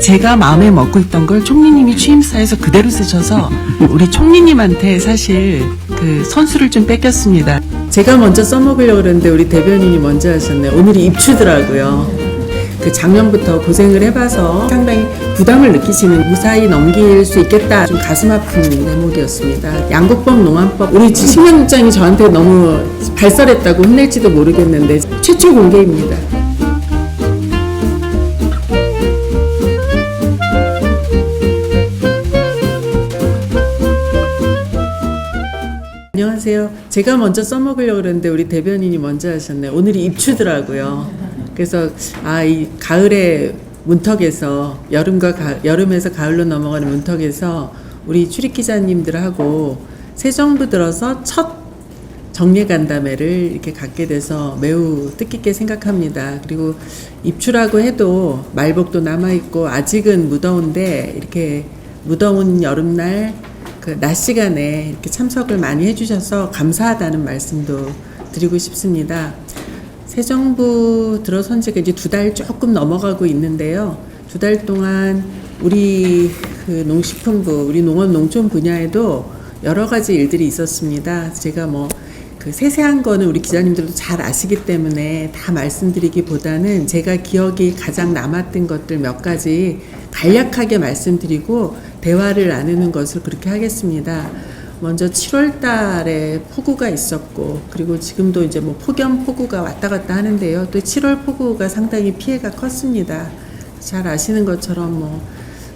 제가 마음에 먹고 있던 걸 총리님이 취임사에서 그대로 쓰셔서 우리 총리님한테 사실 그 선수를 좀 뺏겼습니다. 제가 먼저 써먹으려고 그랬는데 우리 대변인이 먼저 하셨네요. 오늘이 입추더라고요. 그 작년부터 고생을 해봐서 상당히 부담을 느끼시는 무사히 넘길 수 있겠다. 좀 가슴 아픈 대목이었습니다. 양곡법 농안법 우리 신명국장이 저한테 너무 발설했다고 혼낼지도 모르겠는데 최초 공개입니다. 안녕하세요. 제가 먼저 써먹으려고 그랬는데 우리 대변인이 먼저 하셨네요. 오늘이 입추더라고요. 그래서 이 가을의 문턱에서 여름에서 가을로 넘어가는 문턱에서 우리 출입 기자님들하고 새 정부 들어서 첫 정례간담회를 이렇게 갖게 돼서 매우 뜻깊게 생각합니다. 그리고 입추라고 해도 말복도 남아있고 아직은 무더운데 이렇게 무더운 여름날 그 낮 시간에 이렇게 참석을 많이 해주셔서 감사하다는 말씀도 드리고 싶습니다. 새 정부 들어선 지가 이제 2달 조금 넘어가고 있는데요. 2달 동안 우리 그 농식품부, 우리 농업 농촌 분야에도 여러 가지 일들이 있었습니다. 제가 그 세세한 거는 우리 기자님들도 잘 아시기 때문에 다 말씀드리기보다는 제가 기억이 가장 남았던 것들 몇 가지 간략하게 말씀드리고 대화를 나누는 것을 그렇게 하겠습니다. 먼저 7월 달에 폭우가 있었고, 그리고 지금도 이제 폭염 폭우가 왔다 갔다 하는데요. 또 7월 폭우가 상당히 피해가 컸습니다. 잘 아시는 것처럼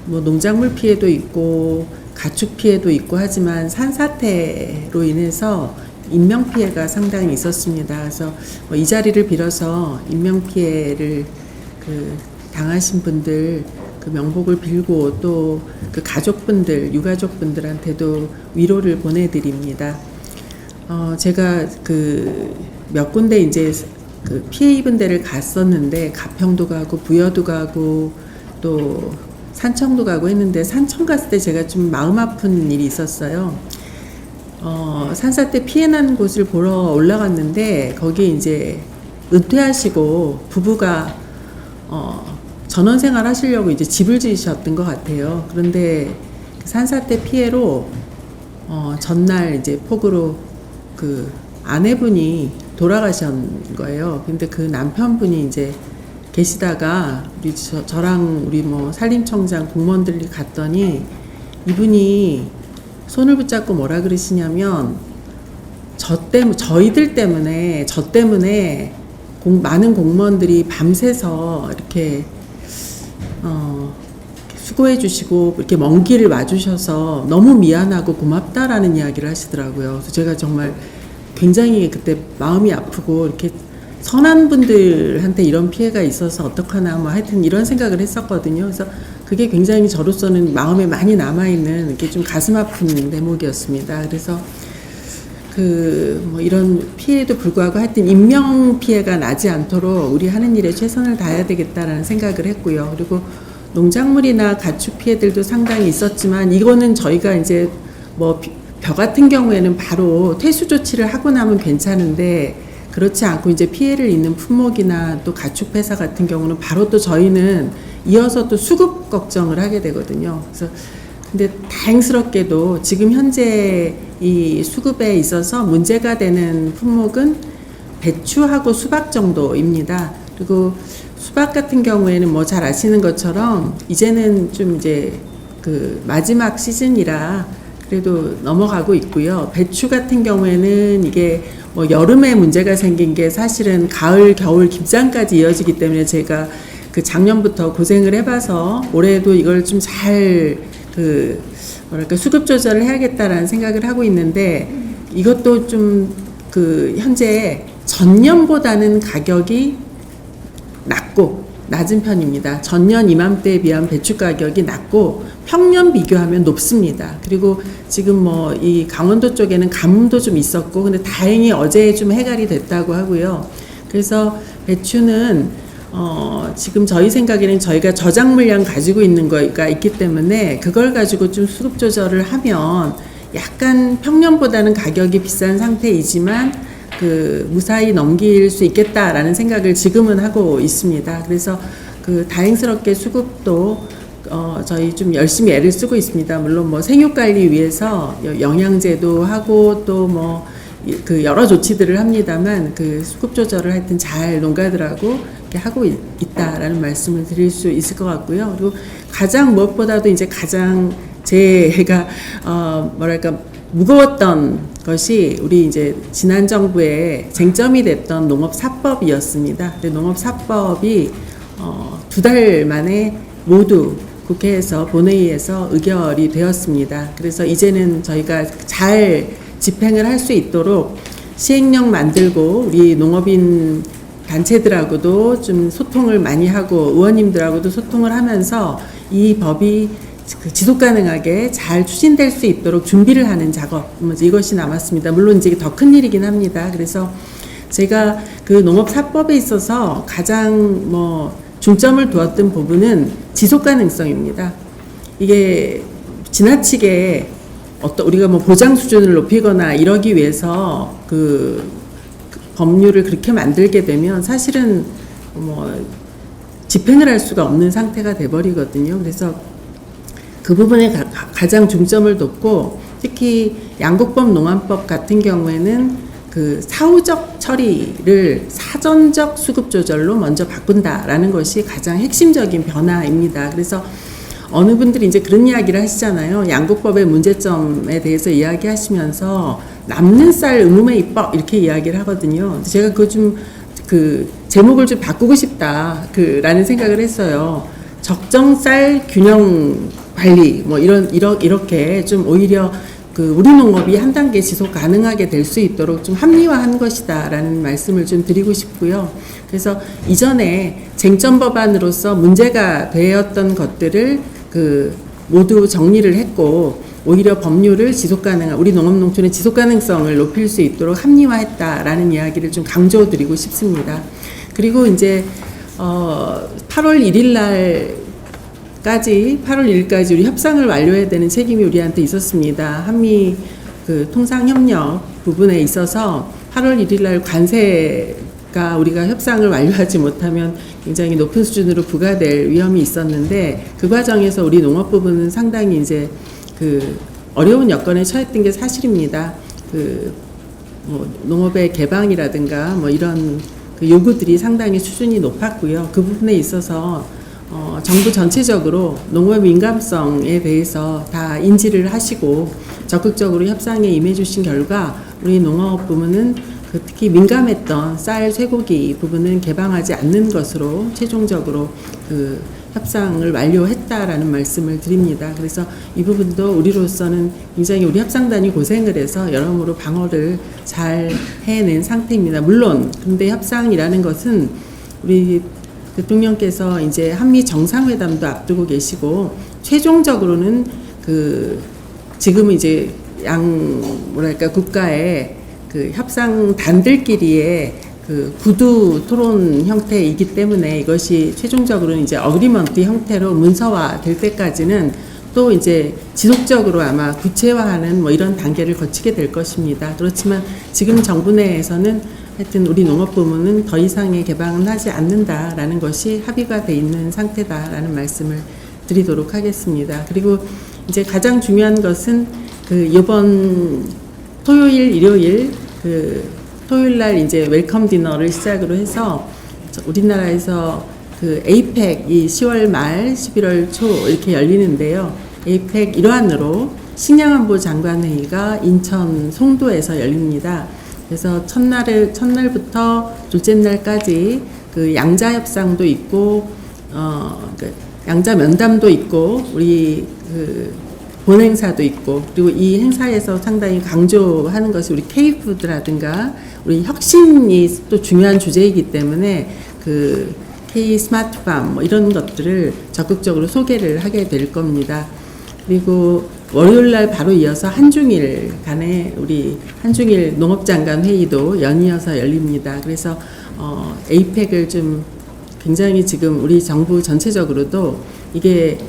농작물 피해도 있고, 가축 피해도 있고 하지만 산사태로 인해서 인명 피해가 상당히 있었습니다. 그래서 이 자리를 빌어서 인명 피해를 당하신 분들 그 명복을 빌고 또 그 가족분들, 유가족분들한테도 위로를 보내드립니다. 제가 몇 군데 이제 그 피해 입은 데를 갔었는데 가평도 가고 부여도 가고 또 산청도 가고 했는데 산청 갔을 때 제가 좀 마음 아픈 일이 있었어요. 산사태 피해 난 곳을 보러 올라갔는데 거기 이제 은퇴하시고 부부가 전원생활 하시려고 이제 집을 지으셨던 것 같아요. 그런데 산사태 피해로 전날 이제 폭우로 그 아내분이 돌아가신 거예요. 근데 그 남편분이 이제 계시다가 저랑 우리 산림청장 공무원들이 갔더니 이분이 손을 붙잡고 뭐라 그러시냐면 저희들 때문에 많은 공무원들이 밤새서 이렇게 수고해 주시고 이렇게 먼 길을 와주셔서 너무 미안하고 고맙다라는 이야기를 하시더라고요. 그래서 제가 정말 굉장히 그때 마음이 아프고 이렇게 선한 분들한테 이런 피해가 있어서 어떡하나 하여튼 이런 생각을 했었거든요. 그래서 그게 굉장히 저로서는 마음에 많이 남아있는 이렇게 좀 가슴 아픈 대목이었습니다. 그래서 이런 피해에도 불구하고 하여튼 인명 피해가 나지 않도록 우리 하는 일에 최선을 다해야 되겠다라는 생각을 했고요. 그리고 농작물이나 가축 피해들도 상당히 있었지만 이거는 저희가 이제 벼 같은 경우에는 바로 퇴수 조치를 하고 나면 괜찮은데 그렇지 않고 이제 피해를 입는 품목이나 또 가축 폐사 같은 경우는 바로 또 저희는 이어서 또 수급 걱정을 하게 되거든요. 그래서 근데 다행스럽게도 지금 현재 이 수급에 있어서 문제가 되는 품목은 배추하고 수박 정도입니다. 그리고 수박 같은 경우에는 잘 아시는 것처럼 이제는 좀 이제 그 마지막 시즌이라 그래도 넘어가고 있고요. 배추 같은 경우에는 이게 여름에 문제가 생긴 게 사실은 가을, 겨울 김장까지 이어지기 때문에 제가 그 작년부터 고생을 해봐서 올해도 이걸 좀 잘 수급 조절을 해야겠다라는 생각을 하고 있는데 이것도 좀 현재 전년보다는 가격이 낮은 편입니다. 전년 이맘때에 비하면 배추 가격이 낮고 평년 비교하면 높습니다. 그리고 지금 이 강원도 쪽에는 가뭄도 좀 있었고 근데 다행히 어제 좀 해결이 됐다고 하고요. 그래서 배추는 지금 저희 생각에는 저희가 저장 물량 가지고 있는 거가 있기 때문에 그걸 가지고 좀 수급 조절을 하면 약간 평년보다는 가격이 비싼 상태이지만 무사히 넘길 수 있겠다라는 생각을 지금은 하고 있습니다. 그래서 다행스럽게 수급도 저희 좀 열심히 애를 쓰고 있습니다. 물론 뭐 생육 관리 위해서 영양제도 하고 또 뭐 그 여러 조치들을 합니다만 그 수급 조절을 하여튼 잘 농가들하고 이렇게 하고 있다라는 말씀을 드릴 수 있을 것 같고요. 그리고 가장 무엇보다도 이제 가장 제가 뭐랄까 무거웠던 것이 우리 이제 지난 정부의 쟁점이 됐던 농업사법이었습니다. 근데 농업사법이 2달 만에 모두 국회에서 본회의에서 의결이 되었습니다. 그래서 이제는 저희가 잘 집행을 할 수 있도록 시행령 만들고 우리 농업인 단체들하고도 좀 소통을 많이 하고 의원님들하고도 소통을 하면서 이 법이 지속 가능하게 잘 추진될 수 있도록 준비를 하는 작업, 이것이 남았습니다. 물론 이제 더 큰 일이긴 합니다. 그래서 제가 그 농업사법에 있어서 가장 중점을 두었던 부분은 지속 가능성입니다. 이게 지나치게 우리가 보장 수준을 높이거나 이러기 위해서 그 법률을 그렇게 만들게 되면 사실은 집행을 할 수가 없는 상태가 돼버리거든요. 그래서 그 부분에 가장 중점을 뒀고, 특히 양국법 농안법 같은 경우에는 그 사후적 처리를 사전적 수급 조절로 먼저 바꾼다라는 것이 가장 핵심적인 변화입니다. 그래서 어느 분들이 이제 그런 이야기를 하시잖아요. 양국법의 문제점에 대해서 이야기하시면서 남는 쌀 의무매 입법 이렇게 이야기를 하거든요. 제가 그거 좀 제목을 좀 바꾸고 싶다 라는 생각을 했어요. 적정 쌀 균형 관리 이렇게 좀 오히려 우리 농업이 한 단계 지속 가능하게 될 수 있도록 좀 합리화한 것이다라는 말씀을 좀 드리고 싶고요. 그래서 이전에 쟁점 법안으로서 문제가 되었던 것들을 모두 정리를 했고, 오히려 법률을 지속 가능한 우리 농업 농촌의 지속 가능성을 높일 수 있도록 합리화했다라는 이야기를 좀 강조드리고 싶습니다. 그리고 이제 8월 1일까지 우리 협상을 완료해야 되는 책임이 우리한테 있었습니다. 한미 통상협력 부분에 있어서 8월 1일 관세가 우리가 협상을 완료하지 못하면 굉장히 높은 수준으로 부과될 위험이 있었는데, 그 과정에서 우리 농업 부분은 상당히 이제 어려운 여건에 처했던 게 사실입니다. 농업의 개방이라든가 이런 요구들이 상당히 수준이 높았고요. 그 부분에 있어서 정부 전체적으로 농업 민감성에 대해서 다 인지를 하시고 적극적으로 협상에 임해 주신 결과 우리 농업 부문은 특히 민감했던 쌀, 쇠고기 부분은 개방하지 않는 것으로 최종적으로 협상을 완료했다라는 말씀을 드립니다. 그래서 이 부분도 우리로서는 굉장히 우리 협상단이 고생을 해서 여러모로 방어를 잘 해낸 상태입니다. 물론 근데 협상이라는 것은 우리 대통령께서 이제 한미 정상회담도 앞두고 계시고, 최종적으로는 지금은 이제 국가의 협상단들끼리의 구두 토론 형태이기 때문에 이것이 최종적으로는 이제 어그리먼트 형태로 문서화 될 때까지는 또 이제 지속적으로 아마 구체화하는 이런 단계를 거치게 될 것입니다. 그렇지만 지금 정부 내에서는 하여튼 우리 농업 부문은 더 이상의 개방은 하지 않는다라는 것이 합의가 돼 있는 상태다라는 말씀을 드리도록 하겠습니다. 그리고 이제 가장 중요한 것은 이번 토요일, 일요일 토요일 날 이제 웰컴 디너를 시작으로 해서 우리나라에서 에이펙이 10월 말 11월 초 이렇게 열리는데요. 에이펙 일환으로 식량안보 장관회의가 인천 송도에서 열립니다. 그래서 첫날부터 둘째 날까지 양자 협상도 있고 양자 면담도 있고 우리 본행사도 있고, 그리고 이 행사에서 상당히 강조하는 것이 우리 K푸드라든가 우리 혁신이 또 중요한 주제이기 때문에 K 스마트팜 이런 것들을 적극적으로 소개를 하게 될 겁니다. 그리고 월요일 날 바로 이어서 한중일 간에 우리 한중일 농업장관 회의도 연이어서 열립니다. 그래서 에이펙을 좀 굉장히 지금 우리 정부 전체적으로도 이게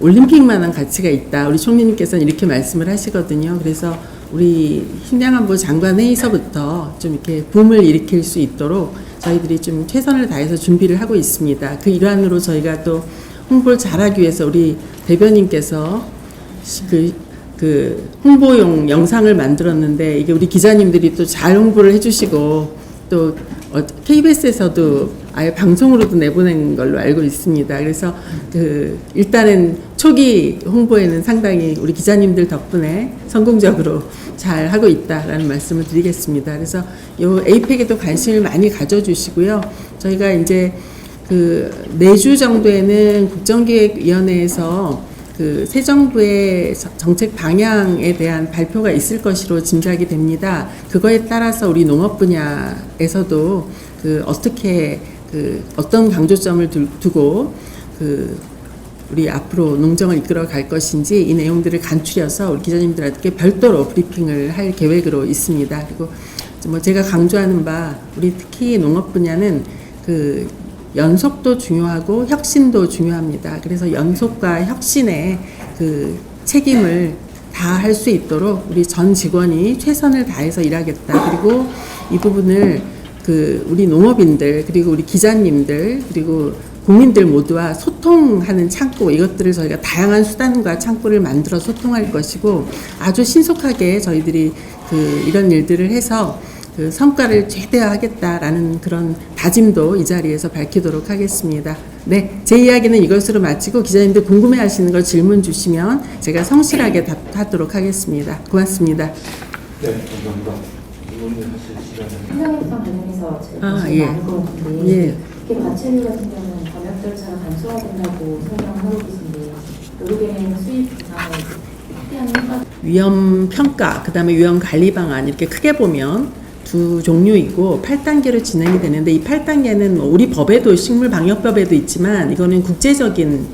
올림픽만한 가치가 있다. 우리 총리님께서는 이렇게 말씀을 하시거든요. 그래서 우리 식량안보 장관 회의서부터 좀 이렇게 붐을 일으킬 수 있도록 저희들이 좀 최선을 다해서 준비를 하고 있습니다. 그 일환으로 저희가 또 홍보를 잘하기 위해서 우리 대변인께서 그 홍보용 영상을 만들었는데 이게 우리 기자님들이 또 잘 홍보를 해주시고 또 KBS에서도 아예 방송으로도 내보낸 걸로 알고 있습니다. 그래서 일단은 초기 홍보에는 상당히 우리 기자님들 덕분에 성공적으로 잘 하고 있다라는 말씀을 드리겠습니다. 그래서 요 에이펙에도 관심을 많이 가져주시고요. 저희가 이제 그 내주 정도에는 국정기획위원회에서 새 정부의 정책 방향에 대한 발표가 있을 것으로 짐작이 됩니다. 그거에 따라서 우리 농업 분야에서도 어떻게 어떤 강조점을 두고 우리 앞으로 농정을 이끌어 갈 것인지 이 내용들을 간추려서 우리 기자님들한테 별도로 브리핑을 할 계획으로 있습니다. 그리고 뭐 제가 강조하는 바 우리 특히 농업 분야는 연속도 중요하고 혁신도 중요합니다. 그래서 연속과 혁신의 책임을 다 할 수 있도록 우리 전 직원이 최선을 다해서 일하겠다. 그리고 이 부분을 우리 농업인들 그리고 우리 기자님들 그리고 국민들 모두와 소통하는 창구 이것들을 저희가 다양한 수단과 창구를 만들어 소통할 것이고 아주 신속하게 저희들이 이런 일들을 해서 성과를 최대화하겠다라는 그런 다짐도 이 자리에서 밝히도록 하겠습니다. 네, 제 이야기는 이것으로 마치고 기자님들 궁금해하시는 걸 질문 주시면 제가 성실하게 답하도록 하겠습니다. 고맙습니다. 네, 감사합니다. 질문을 하실 시간은 현장협상 관련해서 제가 예. 많은 것 같은데 예. 특히 과체류 같은 경우는 검역 절차가 간소화된다고 설명을 하고 계신데 결국에는 수입 부상을 확대하는 효과 위험 평가, 그다음에 위험 관리 방안 이렇게 크게 보면 두 종류이고 8단계로 진행이 되는데 이 8단계는 우리 법에도 식물방역법에도 있지만 이거는 국제적인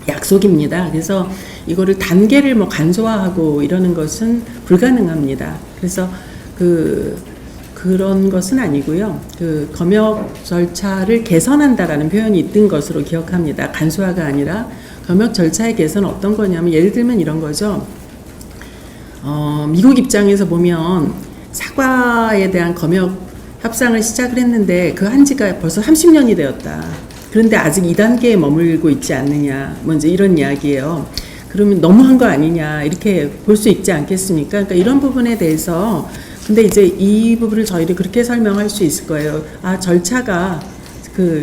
약속입니다. 그래서 이거를 단계를 간소화하고 이러는 것은 불가능합니다. 그래서 그런 것은 아니고요. 검역 절차를 개선한다라는 표현이 있던 것으로 기억합니다. 간소화가 아니라 검역 절차의 개선은 어떤 거냐면 예를 들면 이런 거죠. 미국 입장에서 보면 사과에 대한 검역 협상을 시작을 했는데 그 한지가 벌써 30년이 되었다. 그런데 아직 2단계에 머물고 있지 않느냐. 먼저 이런 이야기예요. 그러면 너무한 거 아니냐 이렇게 볼 수 있지 않겠습니까? 그러니까 이런 부분에 대해서 근데 이제 이 부분을 저희들이 그렇게 설명할 수 있을 거예요. 절차가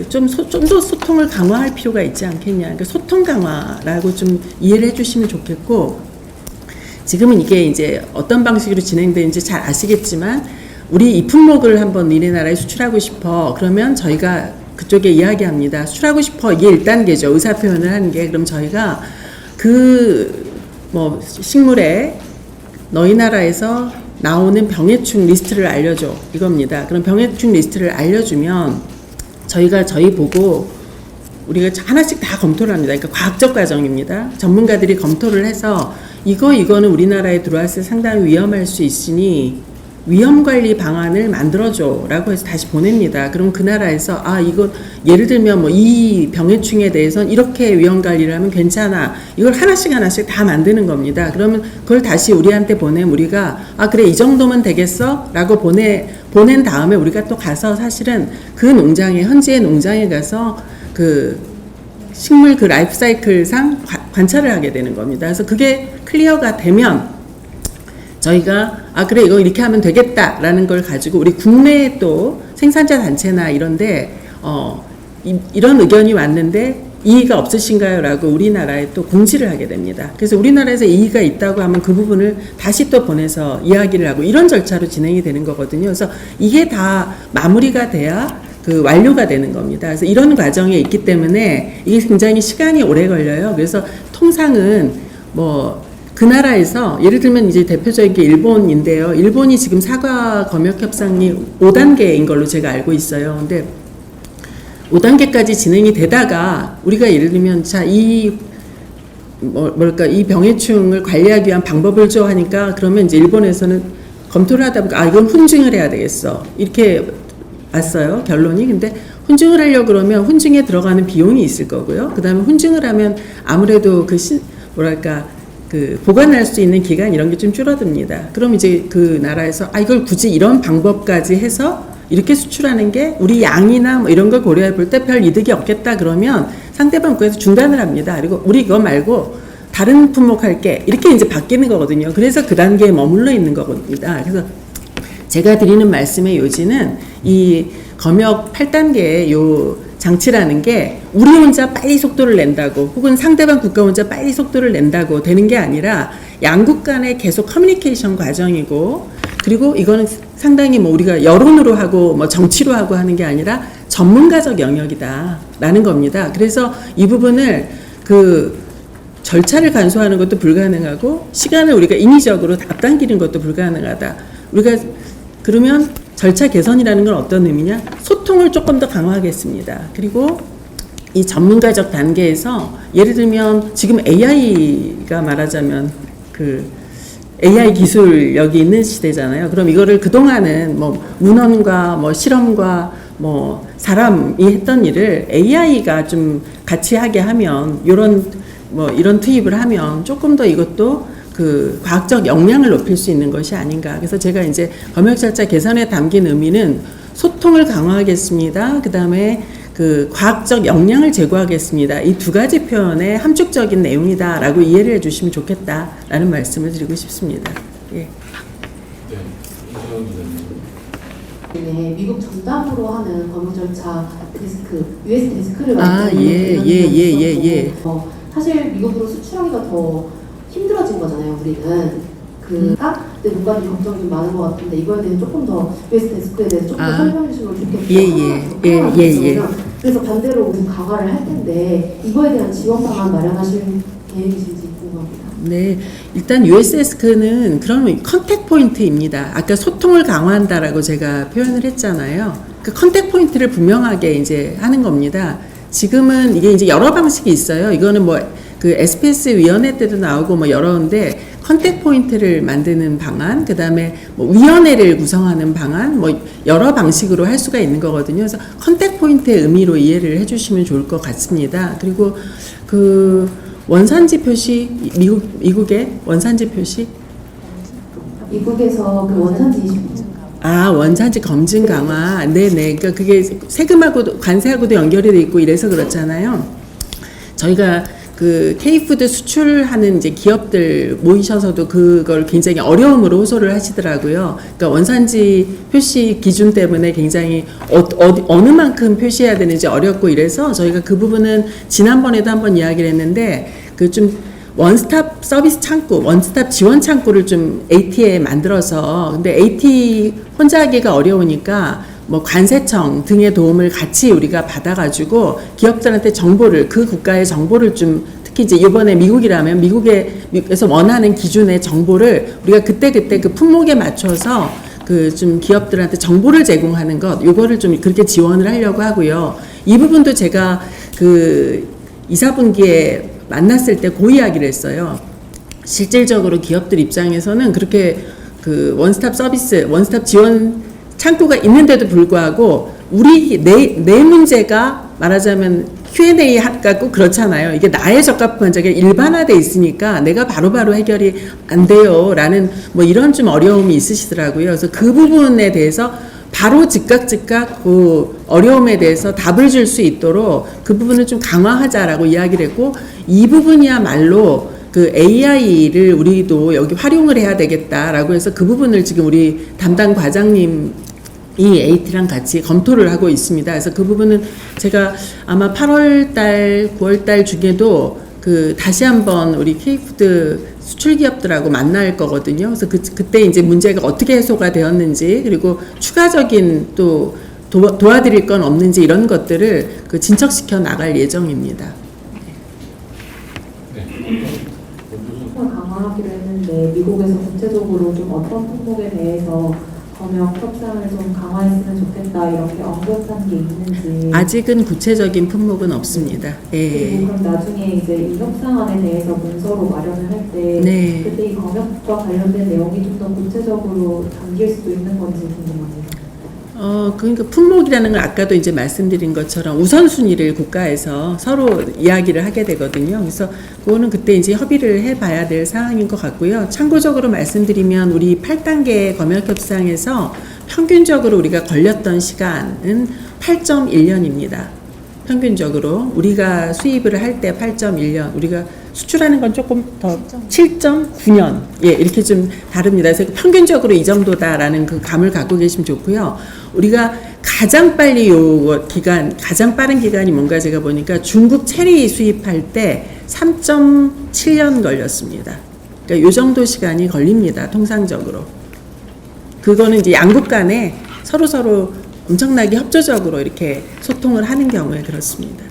좀 더 소통을 강화할 필요가 있지 않겠냐. 그러니까 소통 강화라고 좀 이해를 해주시면 좋겠고. 지금은 이게 이제 어떤 방식으로 진행되는지 잘 아시겠지만 우리 이 품목을 한번 니네 나라에 수출하고 싶어. 그러면 저희가 그쪽에 이야기합니다. 수출하고 싶어. 이게 1단계죠. 의사표현을 하는 게. 그럼 저희가 식물에 너희 나라에서 나오는 병해충 리스트를 알려줘. 이겁니다. 그럼 병해충 리스트를 알려주면 저희가 저희 보고 우리가 하나씩 다 검토를 합니다. 그러니까 과학적 과정입니다. 전문가들이 검토를 해서 이거는 우리나라에 들어왔을 때 상당히 위험할 수 있으니 위험관리 방안을 만들어줘 라고 해서 다시 보냅니다. 그럼 그 나라에서 이거 예를 들면 이 병해충에 대해서는 이렇게 위험관리를 하면 괜찮아. 이걸 하나씩 다 만드는 겁니다. 그러면 그걸 다시 우리한테 보내면 우리가 그래 이 정도면 되겠어? 라고 보낸 다음에 우리가 또 가서 사실은 그 농장에 현지의 농장에 가서 식물 라이프 사이클상 관찰을 하게 되는 겁니다. 그래서 그게 클리어가 되면 저희가 그래 이거 이렇게 하면 되겠다라는 걸 가지고 우리 국내에 또 생산자 단체나 이런데 이런 의견이 왔는데 이의가 없으신가요? 라고 우리나라에 또 공지를 하게 됩니다. 그래서 우리나라에서 이의가 있다고 하면 그 부분을 다시 또 보내서 이야기를 하고 이런 절차로 진행이 되는 거거든요. 그래서 이게 다 마무리가 돼야 완료가 되는 겁니다. 그래서 이런 과정에 있기 때문에 이게 굉장히 시간이 오래 걸려요. 그래서 통상은 그 나라에서 예를 들면 이제 대표적인 게 일본인데요. 일본이 지금 사과 검역 협상이 5단계인 걸로 제가 알고 있어요. 근데 5단계까지 진행이 되다가 우리가 예를 들면 이 병해충을 관리하기 위한 방법을 줘 하니까 그러면 이제 일본에서는 검토를 하다 보니까 이건 훈증을 해야 되겠어. 이렇게 왔어요. 결론이. 근데 훈증을 하려고 그러면 훈증에 들어가는 비용이 있을 거고요. 그 다음에 훈증을 하면 아무래도 보관할 수 있는 기간 이런 게 좀 줄어듭니다. 그럼 이제 그 나라에서 이걸 굳이 이런 방법까지 해서 이렇게 수출하는 게 우리 양이나 뭐 이런 걸 고려해 볼 때 별 이득이 없겠다 그러면 상대방 국가에서 중단을 합니다. 그리고 우리 이거 말고 다른 품목 할게 이렇게 이제 바뀌는 거거든요. 그래서 그 단계에 머물러 있는 겁니다. 그래서 제가 드리는 말씀의 요지는 이 검역 8단계의 요 장치라는 게 우리 혼자 빨리 속도를 낸다고 혹은 상대방 국가 혼자 빨리 속도를 낸다고 되는 게 아니라 양국 간의 계속 커뮤니케이션 과정이고, 그리고 이거는 상당히 뭐 우리가 여론으로 하고 뭐 정치로 하고 하는 게 아니라 전문가적 영역이다라는 겁니다. 그래서 이 부분을 그 절차를 간소화하는 것도 불가능하고 시간을 우리가 인위적으로 앞당기는 것도 불가능하다. 우리가 그러면 절차 개선이라는 건 어떤 의미냐? 소통을 조금 더 강화하겠습니다. 그리고 이 전문가적 단계에서 예를 들면 지금 AI가 말하자면 그 AI 기술력이 있는 시대잖아요. 그럼 이거를 그동안은 뭐 문헌과 뭐 실험과 뭐 사람이 했던 일을 AI가 좀 같이 하게 하면 이런 투입을 하면 조금 더 이것도 그 과학적 역량을 높일 수 있는 것이 아닌가. 그래서 제가 이제 검역 절차 개선에 담긴 의미는 소통을 강화하겠습니다. 그 다음에 그 과학적 역량을 제고하겠습니다. 이 두 가지 표현의 함축적인 내용이다라고 이해를 해주시면 좋겠다라는 말씀을 드리고 싶습니다. 예. 네, 이재원 기자님. 네, 미국 전담으로 하는 검역 절차 데스크, US 데스크를 예. 사실 미국으로 수출하기가 더 힘들어진 거잖아요, 우리는. 근데 뭔가 걱정이 좀 많은 것 같은데 이거에 대해서 조금 더 US 데스크에 대해서 조금 더 설명해 주시면 좋겠고. 예. 그래서 반대로 우리 강화를 할 텐데 이거에 대한 지원 방안 마련하실 계획이신지 궁금합니다. 네, 일단 US 데스크는 그런 컨택 포인트입니다. 아까 소통을 강화한다라고 제가 표현을 했잖아요. 그 컨택 포인트를 분명하게 이제 하는 겁니다. 지금은 이게 이제 여러 방식이 있어요. 이거는 뭐 그 SPS 위원회 때도 나오고 뭐 여러인데 컨택 포인트를 만드는 방안, 그 다음에 뭐 위원회를 구성하는 방안, 뭐 여러 방식으로 할 수가 있는 거거든요. 그래서 컨택 포인트의 의미로 이해를 해주시면 좋을 것 같습니다. 그리고 그 원산지 표시, 미국의 원산지 표시? 미국에서 그 원산지 원산지 검증 강화. 네네. 그러니까 그게 세금하고도, 관세하고도 연결이 돼 있고 이래서 그렇잖아요. 저희가 그 K푸드 수출하는 이제 기업들 모이셔서도 그걸 굉장히 어려움으로 호소를 하시더라고요. 그러니까 원산지 표시 기준 때문에 굉장히 어느 만큼 표시해야 되는지 어렵고 이래서 저희가 그 부분은 지난번에도 한번 이야기를 했는데 그 좀 원스톱 서비스 창구, 원스톱 지원 창구를 좀 AT에 만들어서, 근데 AT 혼자 하기가 어려우니까 뭐 관세청 등의 도움을 같이 우리가 받아가지고 기업들한테 정보를, 그 국가의 정보를 좀, 특히 이제 이번에 미국이라면 미국에서 원하는 기준의 정보를 우리가 그때 그 품목에 맞춰서 그 좀 기업들한테 정보를 제공하는 것, 요거를 좀 그렇게 지원을 하려고 하고요. 이 부분도 제가 그 2, 4분기에 만났을 때 그 이야기를 했어요. 실질적으로 기업들 입장에서는 그렇게 그 원스톱 서비스, 원스톱 지원 창구가 있는데도 불구하고 내 문제가 말하자면 Q&A 갖고 그렇잖아요. 이게 나의 적합 문제가 일반화돼 있으니까 내가 바로바로 해결이 안 돼요 라는 뭐 이런 좀 어려움이 있으시더라고요. 그래서 그 부분에 대해서 바로 즉각 그 어려움에 대해서 답을 줄 수 있도록 그 부분을 좀 강화하자라고 이야기를 했고, 이 부분이야말로 그 AI를 우리도 여기 활용을 해야 되겠다라고 해서 그 부분을 지금 우리 담당 과장님 이 AT랑 같이 검토를 하고 있습니다. 그래서 그 부분은 제가 아마 8월달, 9월달 중에도 그 다시 한번 우리 K푸드 수출 기업들하고 만날 거거든요. 그래서 그때 이제 문제가 어떻게 해소가 되었는지, 그리고 추가적인 또 도와드릴 건 없는지 이런 것들을 그 진척시켜 나갈 예정입니다. 강화하기로 했는데 미국에서 구체적으로 좀 어떤 품목에 대해서 검역 협상을 좀 강화했으면 좋겠다 이렇게 언급한 게 있는지. 아직은 구체적인 품목은 없습니다. 예. 그리고 그럼 나중에 이제 이 협상안에 대해서 문서로 마련을 할 때 네. 그때 이 검역과 관련된 내용이 좀 더 구체적으로 담길 수도 있는 건지 궁금합니다. 그러니까 품목이라는 건 아까도 이제 말씀드린 것처럼 우선순위를 국가에서 서로 이야기를 하게 되거든요. 그래서 그거는 그때 이제 협의를 해봐야 될 사항인 것 같고요. 참고적으로 말씀드리면 우리 8단계 검역협상에서 평균적으로 우리가 걸렸던 시간은 8.1년입니다. 평균적으로 우리가 수입을 할 때 8.1년, 우리가 수출하는 건 조금 더 7.9년, 예, 이렇게 좀 다릅니다. 그래서 평균적으로 이 정도다라는 그 감을 갖고 계시면 좋고요. 우리가 가장 빨리 요 기간, 가장 빠른 기간이 뭔가 제가 보니까 중국 체리 수입할 때 3.7년 걸렸습니다. 그러니까 요 정도 시간이 걸립니다. 통상적으로. 그거는 이제 양국 간에 서로 엄청나게 협조적으로 이렇게 소통을 하는 경우에 그렇습니다.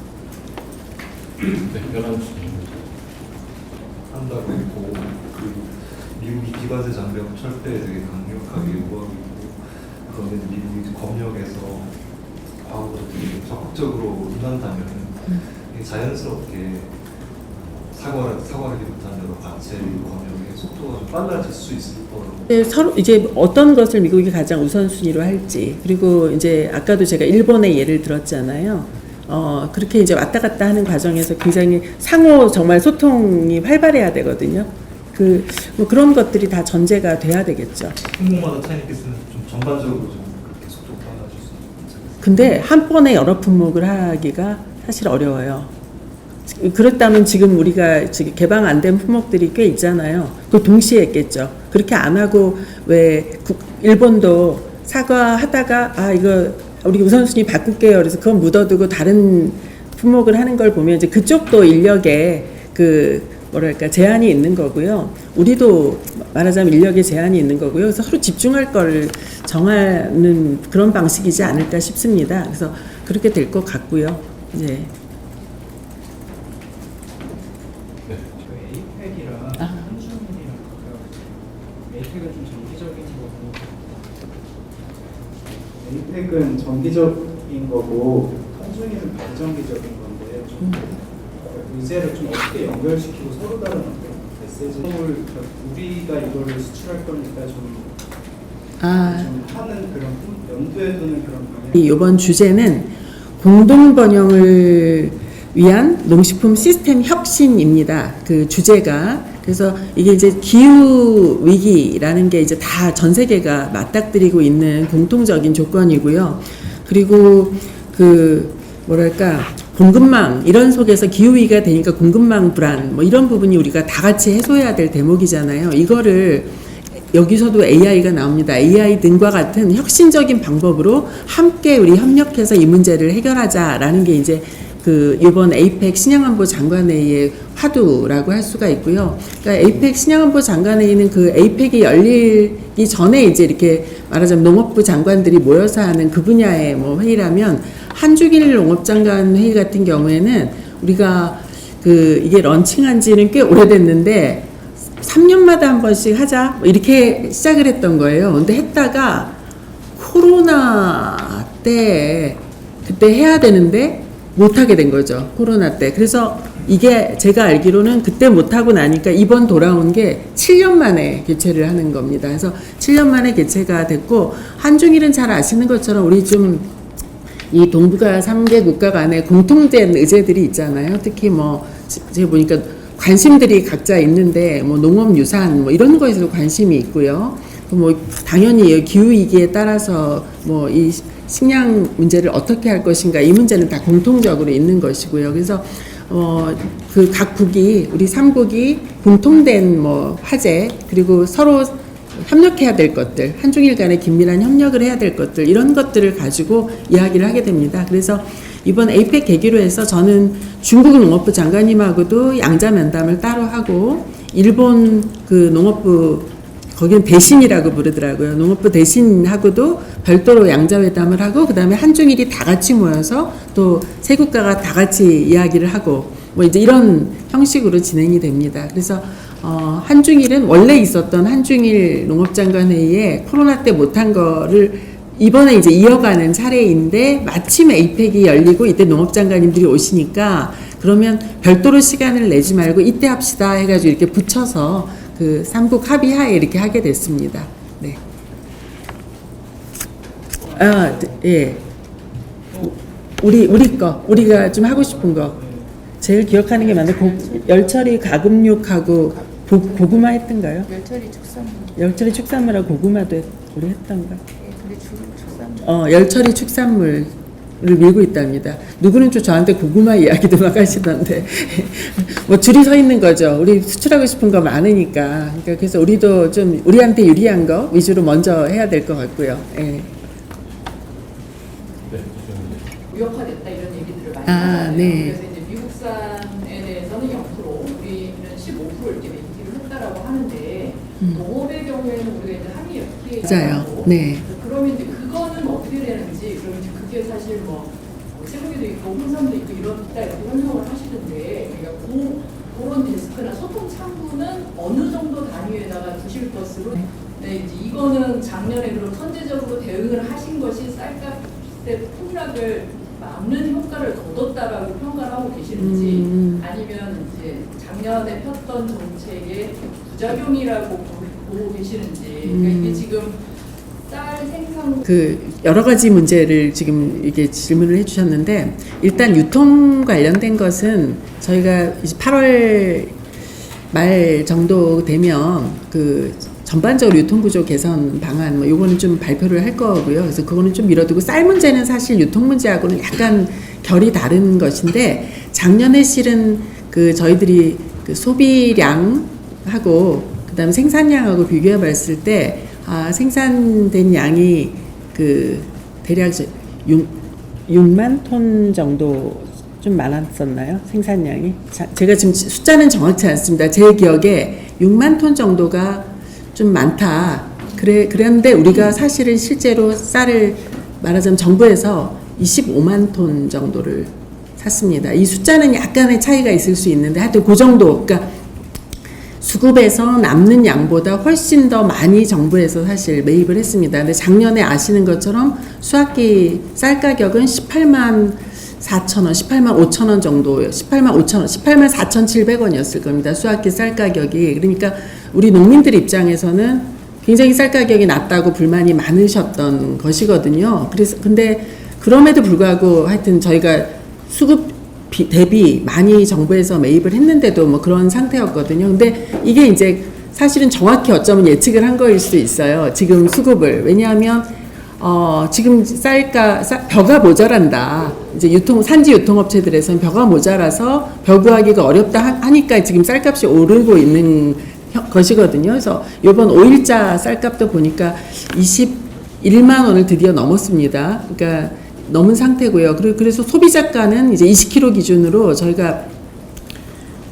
네, 11시. 한다고 했고, 그리고 미국이 기바제 장벽 철폐에 되게 강력하게 요구하고 있고, 그런데 미국이 검역에서 과거보다 되게 적극적으로 임한다면 자연스럽게 사과하기보다는 과체 검역의 속도가 좀 빨라질 수 있을 거라고. 네, 서로 이제 어떤 것을 미국이 가장 우선순위로 할지, 그리고 이제 아까도 제가 일본의 예를 들었잖아요. 그렇게 이제 왔다 갔다 하는 과정에서 굉장히 상호 정말 소통이 활발해야 되거든요. 뭐 그런 것들이 다 전제가 돼야 되겠죠. 품목마다 차이니까는 좀 전반적으로 좀 그렇게 속도가 빨라질 수 있는. 근데 한 번에 여러 품목을 하기가 사실 어려워요. 그렇다면 지금 우리가 지금 개방 안 된 품목들이 꽤 있잖아요. 그 동시에 했겠죠. 그렇게 안 하고 왜 일본도 사과하다가 이거 우리 우선순위 바꿀게요. 그래서 그건 묻어두고 다른 품목을 하는 걸 보면 이제 그쪽도 인력에 뭐랄까 제한이 있는 거고요. 우리도 말하자면 인력에 제한이 있는 거고요. 그래서 서로 집중할 걸 정하는 그런 방식이지 않을까 싶습니다. 그래서 그렇게 될 것 같고요. 네. 저희 에이펙이랑 한중일이랑 가까워요. 에이펙은 좀 정기적인 거고, 에이펙은 정기적인 거고, 한중일은 반정기적인 건데 좀 의제를 좀 어떻게 연결시키고 서로 다른 어떤 메시지를 우리가 이거를 수출할 거니까 좀 하는 그런 염두에 두는 그런 방향. 이번 주제는 공동 번영을 위한 농식품 시스템 혁신입니다. 그 주제가. 그래서 이게 이제 기후 위기라는 게 이제 다 전 세계가 맞닥뜨리고 있는 공통적인 조건이고요. 그리고 뭐랄까 공급망 이런 속에서 기후 위기가 되니까 공급망 불안 뭐 이런 부분이 우리가 다 같이 해소해야 될 대목이잖아요. 이거를 여기서도 AI가 나옵니다. AI 등과 같은 혁신적인 방법으로 함께 우리 협력해서 이 문제를 해결하자라는 게 이제 이번 에이펙 신양안보 장관회의의 화두라고 할 수가 있고요. 그러니까 에이펙 신양안보 장관회의는 그 에이펙이 열리기 전에 이제 이렇게 말하자면 농업부 장관들이 모여서 하는 그 분야의 뭐 회의라면 한중일 농업장관 회의 같은 경우에는 우리가 이게 런칭한 지는 꽤 오래됐는데 3년마다 한 번씩 하자 이렇게 시작을 했던 거예요. 근데 했다가 코로나 때 그때 해야 되는데 못하게 된 거죠. 코로나 때. 그래서 이게 제가 알기로는 그때 못하고 나니까 이번 돌아온 게 7년 만에 개최를 하는 겁니다. 그래서 7년 만에 개최가 됐고 한중일은 잘 아시는 것처럼 우리 좀 이 동북아 3개 국가 간에 공통된 의제들이 있잖아요. 특히 뭐 제가 보니까 관심들이 각자 있는데 뭐 농업유산 뭐 이런 거에서도 관심이 있고요. 뭐 당연히 기후 위기에 따라서 뭐 이 식량 문제를 어떻게 할 것인가 이 문제는 다 공통적으로 있는 것이고요. 그래서 각 국이 우리 3국이 공통된 뭐 화제 그리고 서로 협력해야 될 것들 한중일 간의 긴밀한 협력을 해야 될 것들 이런 것들을 가지고 이야기를 하게 됩니다. 그래서 이번 에이펙 계기로 해서 저는 중국 농업부 장관님하고도 양자 면담을 따로 하고 일본 농업부 거기는 대신이라고 부르더라고요. 농업부 대신하고도 별도로 양자회담을 하고 그다음에 한중일이 다 같이 모여서 또 세 국가가 다 같이 이야기를 하고 뭐 이제 이런 형식으로 진행이 됩니다. 그래서 한중일은 원래 있었던 한중일 농업장관 회의에 코로나 때 못한 거를 이번에 이제 이어가는 차례인데 마침 에이펙이 열리고 이때 농업장관님들이 오시니까 그러면 별도로 시간을 내지 말고 이때 합시다 해가지고 이렇게 붙여서 3국 합의하에 이렇게 하게 됐습니다. 네. 예. 우리가 좀 하고 싶은 거. 제일 기억하는 게 맞는데, 열처리 가금육하고 고구마 했던가요? 열처리 축산물. 열처리 축산물하고 고구마도 우리 했던가? 열처리 축산물을 밀고 있답니다. 누구는 또 저한테 고구마 이야기도 막 하시던데 뭐 줄이 서 있는 거죠. 우리 수출하고 싶은 거 많으니까. 그러니까 그래서 우리도 좀 우리한테 유리한 거 위주로 먼저 해야 될 것 같고요. 예. 네, 무역화됐다 이런 얘기들을 많이 아, 하잖아요. 네. 그래서 이제 미국산에 대해서는 0%, 우리는 15% 이렇게 매기를 했다라고 하는데 농업의 경우에는 우리가 이제 한미 FTA가 맞아요. 네. 그러면 이제 그거는 어떻게 되는지 그러면 이제 그게 사실 뭐 쇠고기도 있고 홍삼도 있고 이렇다 이렇게 설명을 하시던데 그러니까 그런 데스크나 소통 창구는 어느 정도 단위에다가 두실 것으로 네, 이제 이거는 작년에 그럼 선제적으로 대응을 하신 것이 쌀값의 폭락을 막는 효과를 거뒀다라고 평가를 하고 계시는지 아니면 이제 작년에 폈던 정책의 부작용이라고 보고 계시는지 그러니까 이게 지금 쌀 생산 그 여러 가지 문제를 지금 이게 질문을 해주셨는데 일단 유통 관련된 것은 저희가 이제 8월 말 정도 되면 그 전반적으로 유통구조 개선 방안 뭐 요거는 좀 발표를 할 거고요. 그래서 그거는 좀 미뤄두고 쌀 문제는 사실 유통 문제하고는 약간 결이 다른 것인데 작년에 실은 그 저희들이 그 소비량하고 그다음에 생산량하고 비교해 봤을 때 생산된 양이 그 대략 6만 톤 정도 좀 많았었나요? 생산량이? 제가 지금 숫자는 정확치 않습니다. 제 기억에 6만 톤 정도가 좀 많다. 그런데 우리가 사실은 실제로 쌀을 말하자면 정부에서 25만 톤 정도를 샀습니다. 이 숫자는 약간의 차이가 있을 수 있는데 하여튼 그 정도. 그러니까 수급에서 남는 양보다 훨씬 더 많이 정부에서 사실 매입을 했습니다. 근데 작년에 아시는 것처럼 수학기 쌀 가격은 18만 4천 원, 18만 5천 원 정도예요. 18만 5천 원, 18만 4,700원이었을 겁니다. 수학기 쌀 가격이. 그러니까 우리 농민들 입장에서는 굉장히 쌀 가격이 낮다고 불만이 많으셨던 것이거든요. 그래서 근데 그럼에도 불구하고 하여튼 저희가 수급 대비 많이 정부에서 매입을 했는데도 뭐 그런 상태였거든요. 근데 이게 이제 사실은 정확히 어쩌면 예측을 한 거일 수도 있어요. 지금 수급을. 왜냐하면 지금 벼가 모자란다. 이제 산지 유통업체들에서는 벼가 모자라서 벼 구하기가 어렵다 하니까 지금 쌀값이 오르고 있는 것이거든요. 그래서 이번 5일자 쌀값도 보니까 21만 원을 드디어 넘었습니다. 그러니까 넘은 상태고요. 그래서 소비자가는 이제 20kg 기준으로 저희가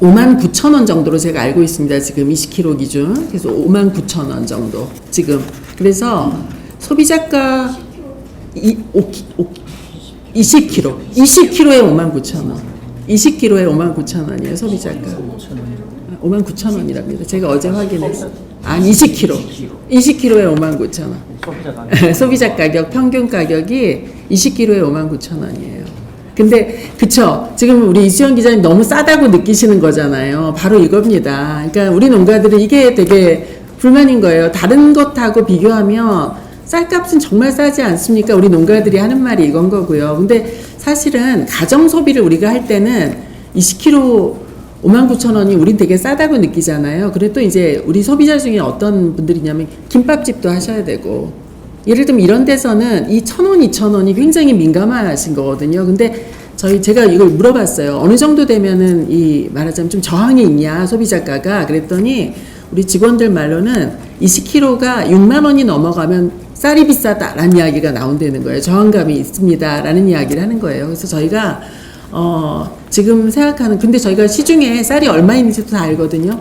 5만 9천 원 정도로 제가 알고 있습니다. 지금 20kg 기준. 그래서 5만 9천 원 정도 지금. 그래서 소비자가 20kg. 20kg에 5만 9천 원. 20kg에 5만 9천 원이에요. 소비자가. 5만 9천 원이랍니다. 제가 어제 확인했어요. 20kg. 20kg에 5만 9천 원. 소비자 가격, 평균 가격이 20kg에 5만 9천 원이에요. 근데 그쵸? 지금 우리 이수연 기자님 너무 싸다고 느끼시는 거잖아요. 바로 이겁니다. 그러니까 우리 농가들은 이게 되게 불만인 거예요. 다른 것하고 비교하면 쌀값은 정말 싸지 않습니까? 우리 농가들이 하는 말이 이건 거고요. 근데 사실은 가정 소비를 우리가 할 때는 20kg 5만 9천 원이 우린 되게 싸다고 느끼잖아요. 그래 또 이제 우리 소비자 중에 어떤 분들이냐면 김밥집도 하셔야 되고 예를 들면 이런 데서는 이 1,000원, 2,000원이 굉장히 민감하신 거거든요. 근데 제가 이걸 물어봤어요. 어느 정도 되면은 말하자면 좀 저항이 있냐 소비자가가 그랬더니 우리 직원들 말로는 20kg가 6만 원이 넘어가면 쌀이 비싸다라는 이야기가 나온다는 거예요. 저항감이 있습니다라는 이야기를 하는 거예요. 그래서 저희가 지금 생각하는 근데 저희가 시중에 쌀이 얼마 있는지도 다 알거든요.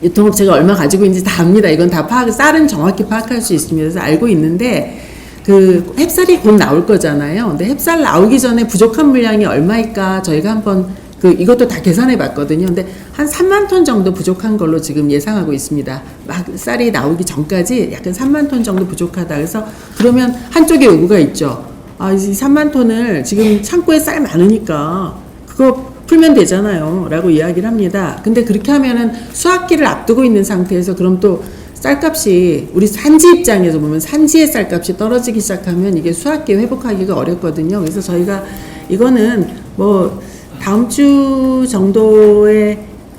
유통업체가 얼마 가지고 있는지 다 압니다. 이건 다 쌀은 정확히 파악할 수 있습니다. 그래서 알고 있는데 그 햅쌀이 곧 나올 거잖아요. 근데 햅쌀 나오기 전에 부족한 물량이 얼마일까 저희가 한번 이것도 다 계산해 봤거든요. 근데 한 3만 톤 정도 부족한 걸로 지금 예상하고 있습니다. 막 쌀이 나오기 전까지 약간 3만 톤 정도 부족하다. 그래서 그러면 한쪽에 요구가 있죠. 이 3만 톤을 지금 창고에 쌀 많으니까 그거 풀면 되잖아요. 라고 이야기를 합니다. 근데 그렇게 하면은 수확기를 앞두고 있는 상태에서 그럼 또 쌀값이 우리 산지 입장에서 보면 산지의 쌀값이 떨어지기 시작하면 이게 수확기 회복하기가 어렵거든요. 그래서 저희가 이거는 뭐 다음 주 정도에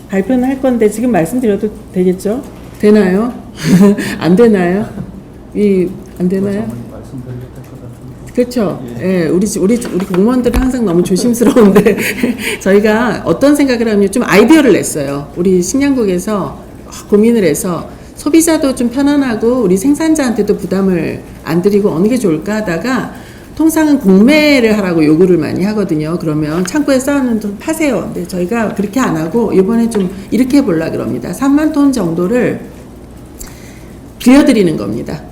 발표는 할 건데 지금 말씀드려도 되겠죠? 되나요? 안 되나요? 안 되나요? 말씀드려야 될 것 같은데. 그렇죠. 예, 우리 공무원들은 항상 너무 조심스러운데 저희가 어떤 생각을 하면 좀 아이디어를 냈어요. 우리 식량국에서 고민을 해서 소비자도 좀 편안하고 우리 생산자한테도 부담을 안 드리고 어느 게 좋을까 하다가 통상은 공매를 하라고 요구를 많이 하거든요. 그러면 창고에 쌓아놓은 돈 파세요. 근데 저희가 그렇게 안 하고 이번에 좀 이렇게 해보려고 그럽니다. 3만 톤 정도를 빌려드리는 겁니다.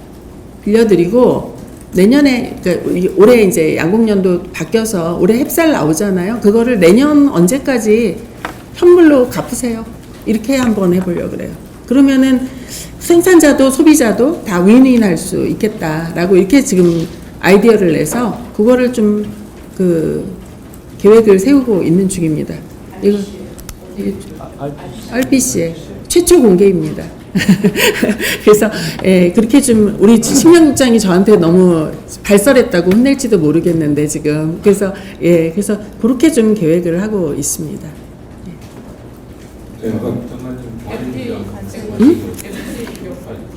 빌려드리고 내년에, 그러니까 올해 이제 양곡연도 바뀌어서 올해 햅쌀 나오잖아요. 그거를 내년 언제까지 현물로 갚으세요. 이렇게 한번 해보려고 그래요. 그러면은 생산자도 소비자도 다 윈윈 할 수 있겠다라고 이렇게 지금 아이디어를 내서 그거를 좀 계획을 세우고 있는 중입니다. 이게 RBC의 최초 공개입니다. 그래서 그렇게 좀 우리 식량국장이 저한테 너무 발설했다고 혼낼지도 모르겠는데 지금 그래서 그렇게 좀 계획을 하고 있습니다. 제가 정말 좀 FTA 응?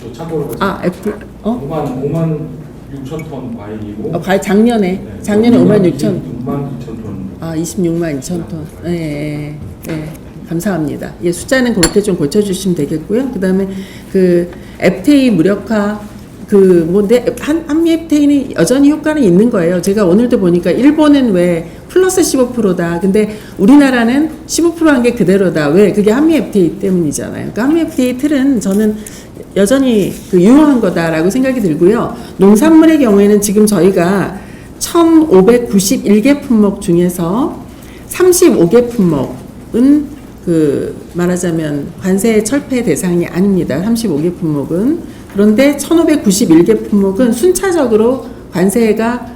저 참고로 애플 5만 6천 톤 과일이고 작년에 5만 6천 6만 2천 톤. 26만 2천 톤. 네. 감사합니다. 숫자는 그렇게 좀 고쳐주시면 되겠고요. 그다음에 FTA 무력화 근데 한미 FTA는 여전히 효과는 있는 거예요. 제가 오늘도 보니까 일본은 왜 플러스 15%다. 근데 우리나라는 15%한 게 그대로다. 왜? 그게 한미 FTA 때문이잖아요. 그러니까 한미 FTA 틀은 저는 여전히 유효한 거다라고 생각이 들고요. 농산물의 경우에는 지금 저희가 1,591개 품목 중에서 35개 품목은 말하자면 관세 철폐 대상이 아닙니다. 35개 품목은. 그런데 1,591개 품목은 순차적으로 관세가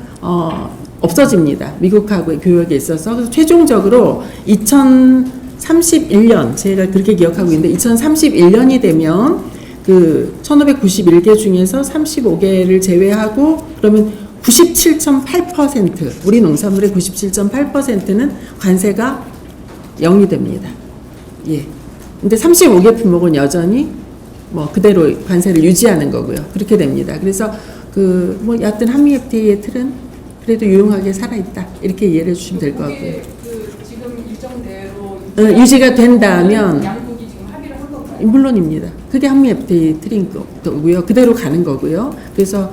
없어집니다. 미국하고의 교역에 있어서. 그래서 최종적으로 2031년 제가 그렇게 기억하고 있는데 2031년이 되면 1,591개 중에서 35개를 제외하고 그러면 97.8% 우리 농산물의 97.8%는 관세가 0이 됩니다. 근데 35개 품목은 여전히 그대로 관세를 유지하는 거고요. 그렇게 됩니다. 그래서 여하튼 한미 FTA의 틀은 그래도 유용하게 살아있다. 이렇게 이해를 해주시면 될 것 같고요. 지금 일정대로 유지가 된다면 양국이 지금 합의를 한 건가요? 물론입니다. 그게 한미 FTA 틀인 거고요. 그대로 가는 거고요. 그래서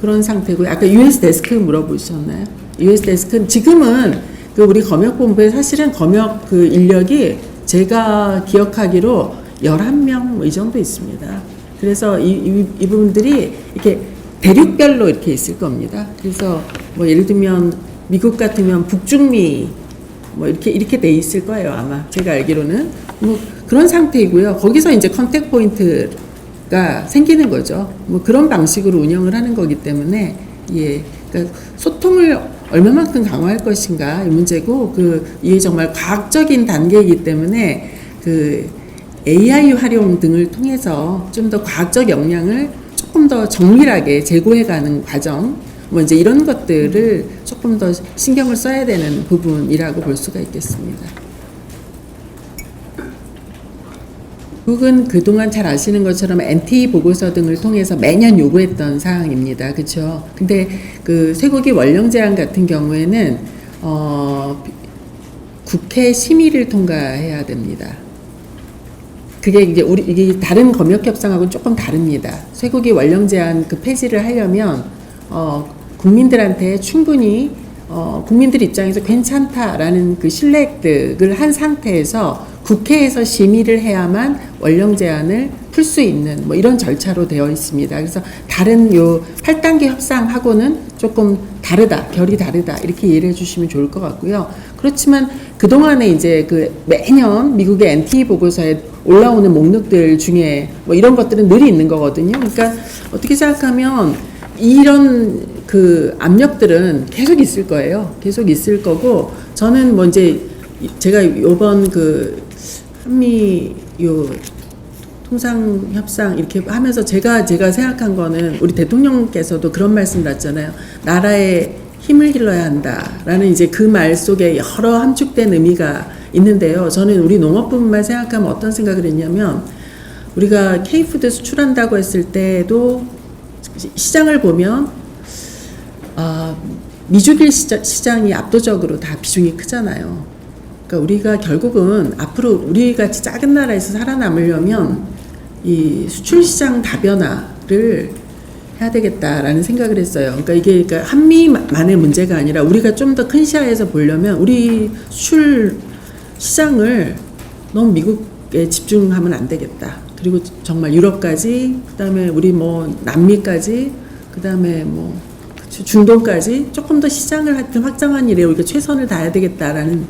그런 상태고요. 아까 US 데스크 물어보셨나요? US 데스크는 지금은 우리 검역본부에 사실은 검역 인력이 제가 기억하기로 11명 이 정도 있습니다. 그래서 이분들이 이렇게 대륙별로 이렇게 있을 겁니다. 그래서 예를 들면 미국 같으면 북중미 이렇게 돼 있을 거예요. 아마 제가 알기로는 그런 상태이고요. 거기서 이제 컨택 포인트가 생기는 거죠. 그런 방식으로 운영을 하는 거기 때문에 그러니까 소통을 얼마만큼 강화할 것인가 이 문제고 이게 정말 과학적인 단계이기 때문에 AI 활용 등을 통해서 좀 더 과학적 역량을 조금 더 정밀하게 제고해가는 과정 이제 이런 것들을 조금 더 신경을 써야 되는 부분이라고 볼 수가 있겠습니다. 미국은 그동안 잘 아시는 것처럼 NT 보고서 등을 통해서 매년 요구했던 사항입니다. 그렇죠? 근데 쇠고기 원령 제한 같은 경우에는 국회 심의를 통과해야 됩니다. 그게 이제 이게 다른 검역 협상하고는 조금 다릅니다. 쇠고기 원령 제한 폐지를 하려면 국민들한테 충분히 국민들 입장에서 괜찮다라는 신뢰 획득을 한 상태에서 국회에서 심의를 해야만 원령 제한을 풀 수 있는 이런 절차로 되어 있습니다. 그래서 다른 요 8단계 협상하고는 조금 다르다, 결이 다르다 이렇게 이해를 해주시면 좋을 것 같고요. 그렇지만 그동안에 이제 매년 미국의 NT 보고서에 올라오는 목록들 중에 이런 것들은 늘 있는 거거든요. 그러니까 어떻게 생각하면 이런 압력들은 계속 있을 거예요. 계속 있을 거고 저는 이제 제가 이번 한미 통상 협상 이렇게 하면서 제가 생각한 거는 우리 대통령께서도 그런 말씀 하셨잖아요. 나라에 힘을 길러야 한다라는 이제 그 말 속에 여러 함축된 의미가 있는데요. 저는 우리 농업부문만 생각하면 어떤 생각을 했냐면 우리가 K푸드 수출한다고 했을 때도 시장을 보면 미주길 시장이 압도적으로 다 비중이 크잖아요. 그러니까 우리가 결국은 앞으로 우리 같이 작은 나라에서 살아남으려면 이 수출 시장 다변화를 해야 되겠다라는 생각을 했어요. 그러니까 이게 그러니까 한미만의 문제가 아니라 우리가 좀 더 큰 시야에서 보려면 우리 수출 시장을 너무 미국에 집중하면 안 되겠다. 그리고 정말 유럽까지, 그다음에 우리 뭐 남미까지, 그다음에 뭐 중동까지 조금 더 시장을 하여튼 확장한 일에 우리가 최선을 다해야 되겠다라는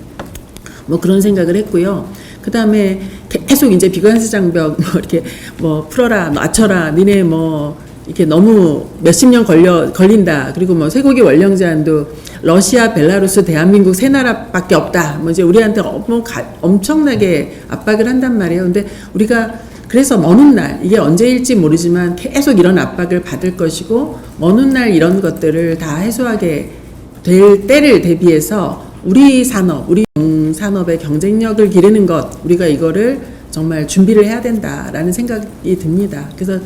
뭐 그런 생각을 했고요. 그다음에 계속 이제 비관세 장벽 뭐 이렇게 뭐 풀어라, 낮춰라, 니네 뭐 이렇게 너무 몇십 년 걸린다. 그리고 뭐 쇠고기 원령 제한도 러시아, 벨라루스, 대한민국 세 나라밖에 없다. 뭐 이제 우리한테 엄청나게 압박을 한단 말이에요. 근데 우리가 그래서 먼 훗날 이게 언제일지 모르지만 계속 이런 압박을 받을 것이고 먼 훗날 이런 것들을 다 해소하게 될 때를 대비해서 우리 산업, 우리 산업의 경쟁력을 기르는 것, 우리가 이거를 정말 준비를 해야 된다라는 생각이 듭니다. 그래서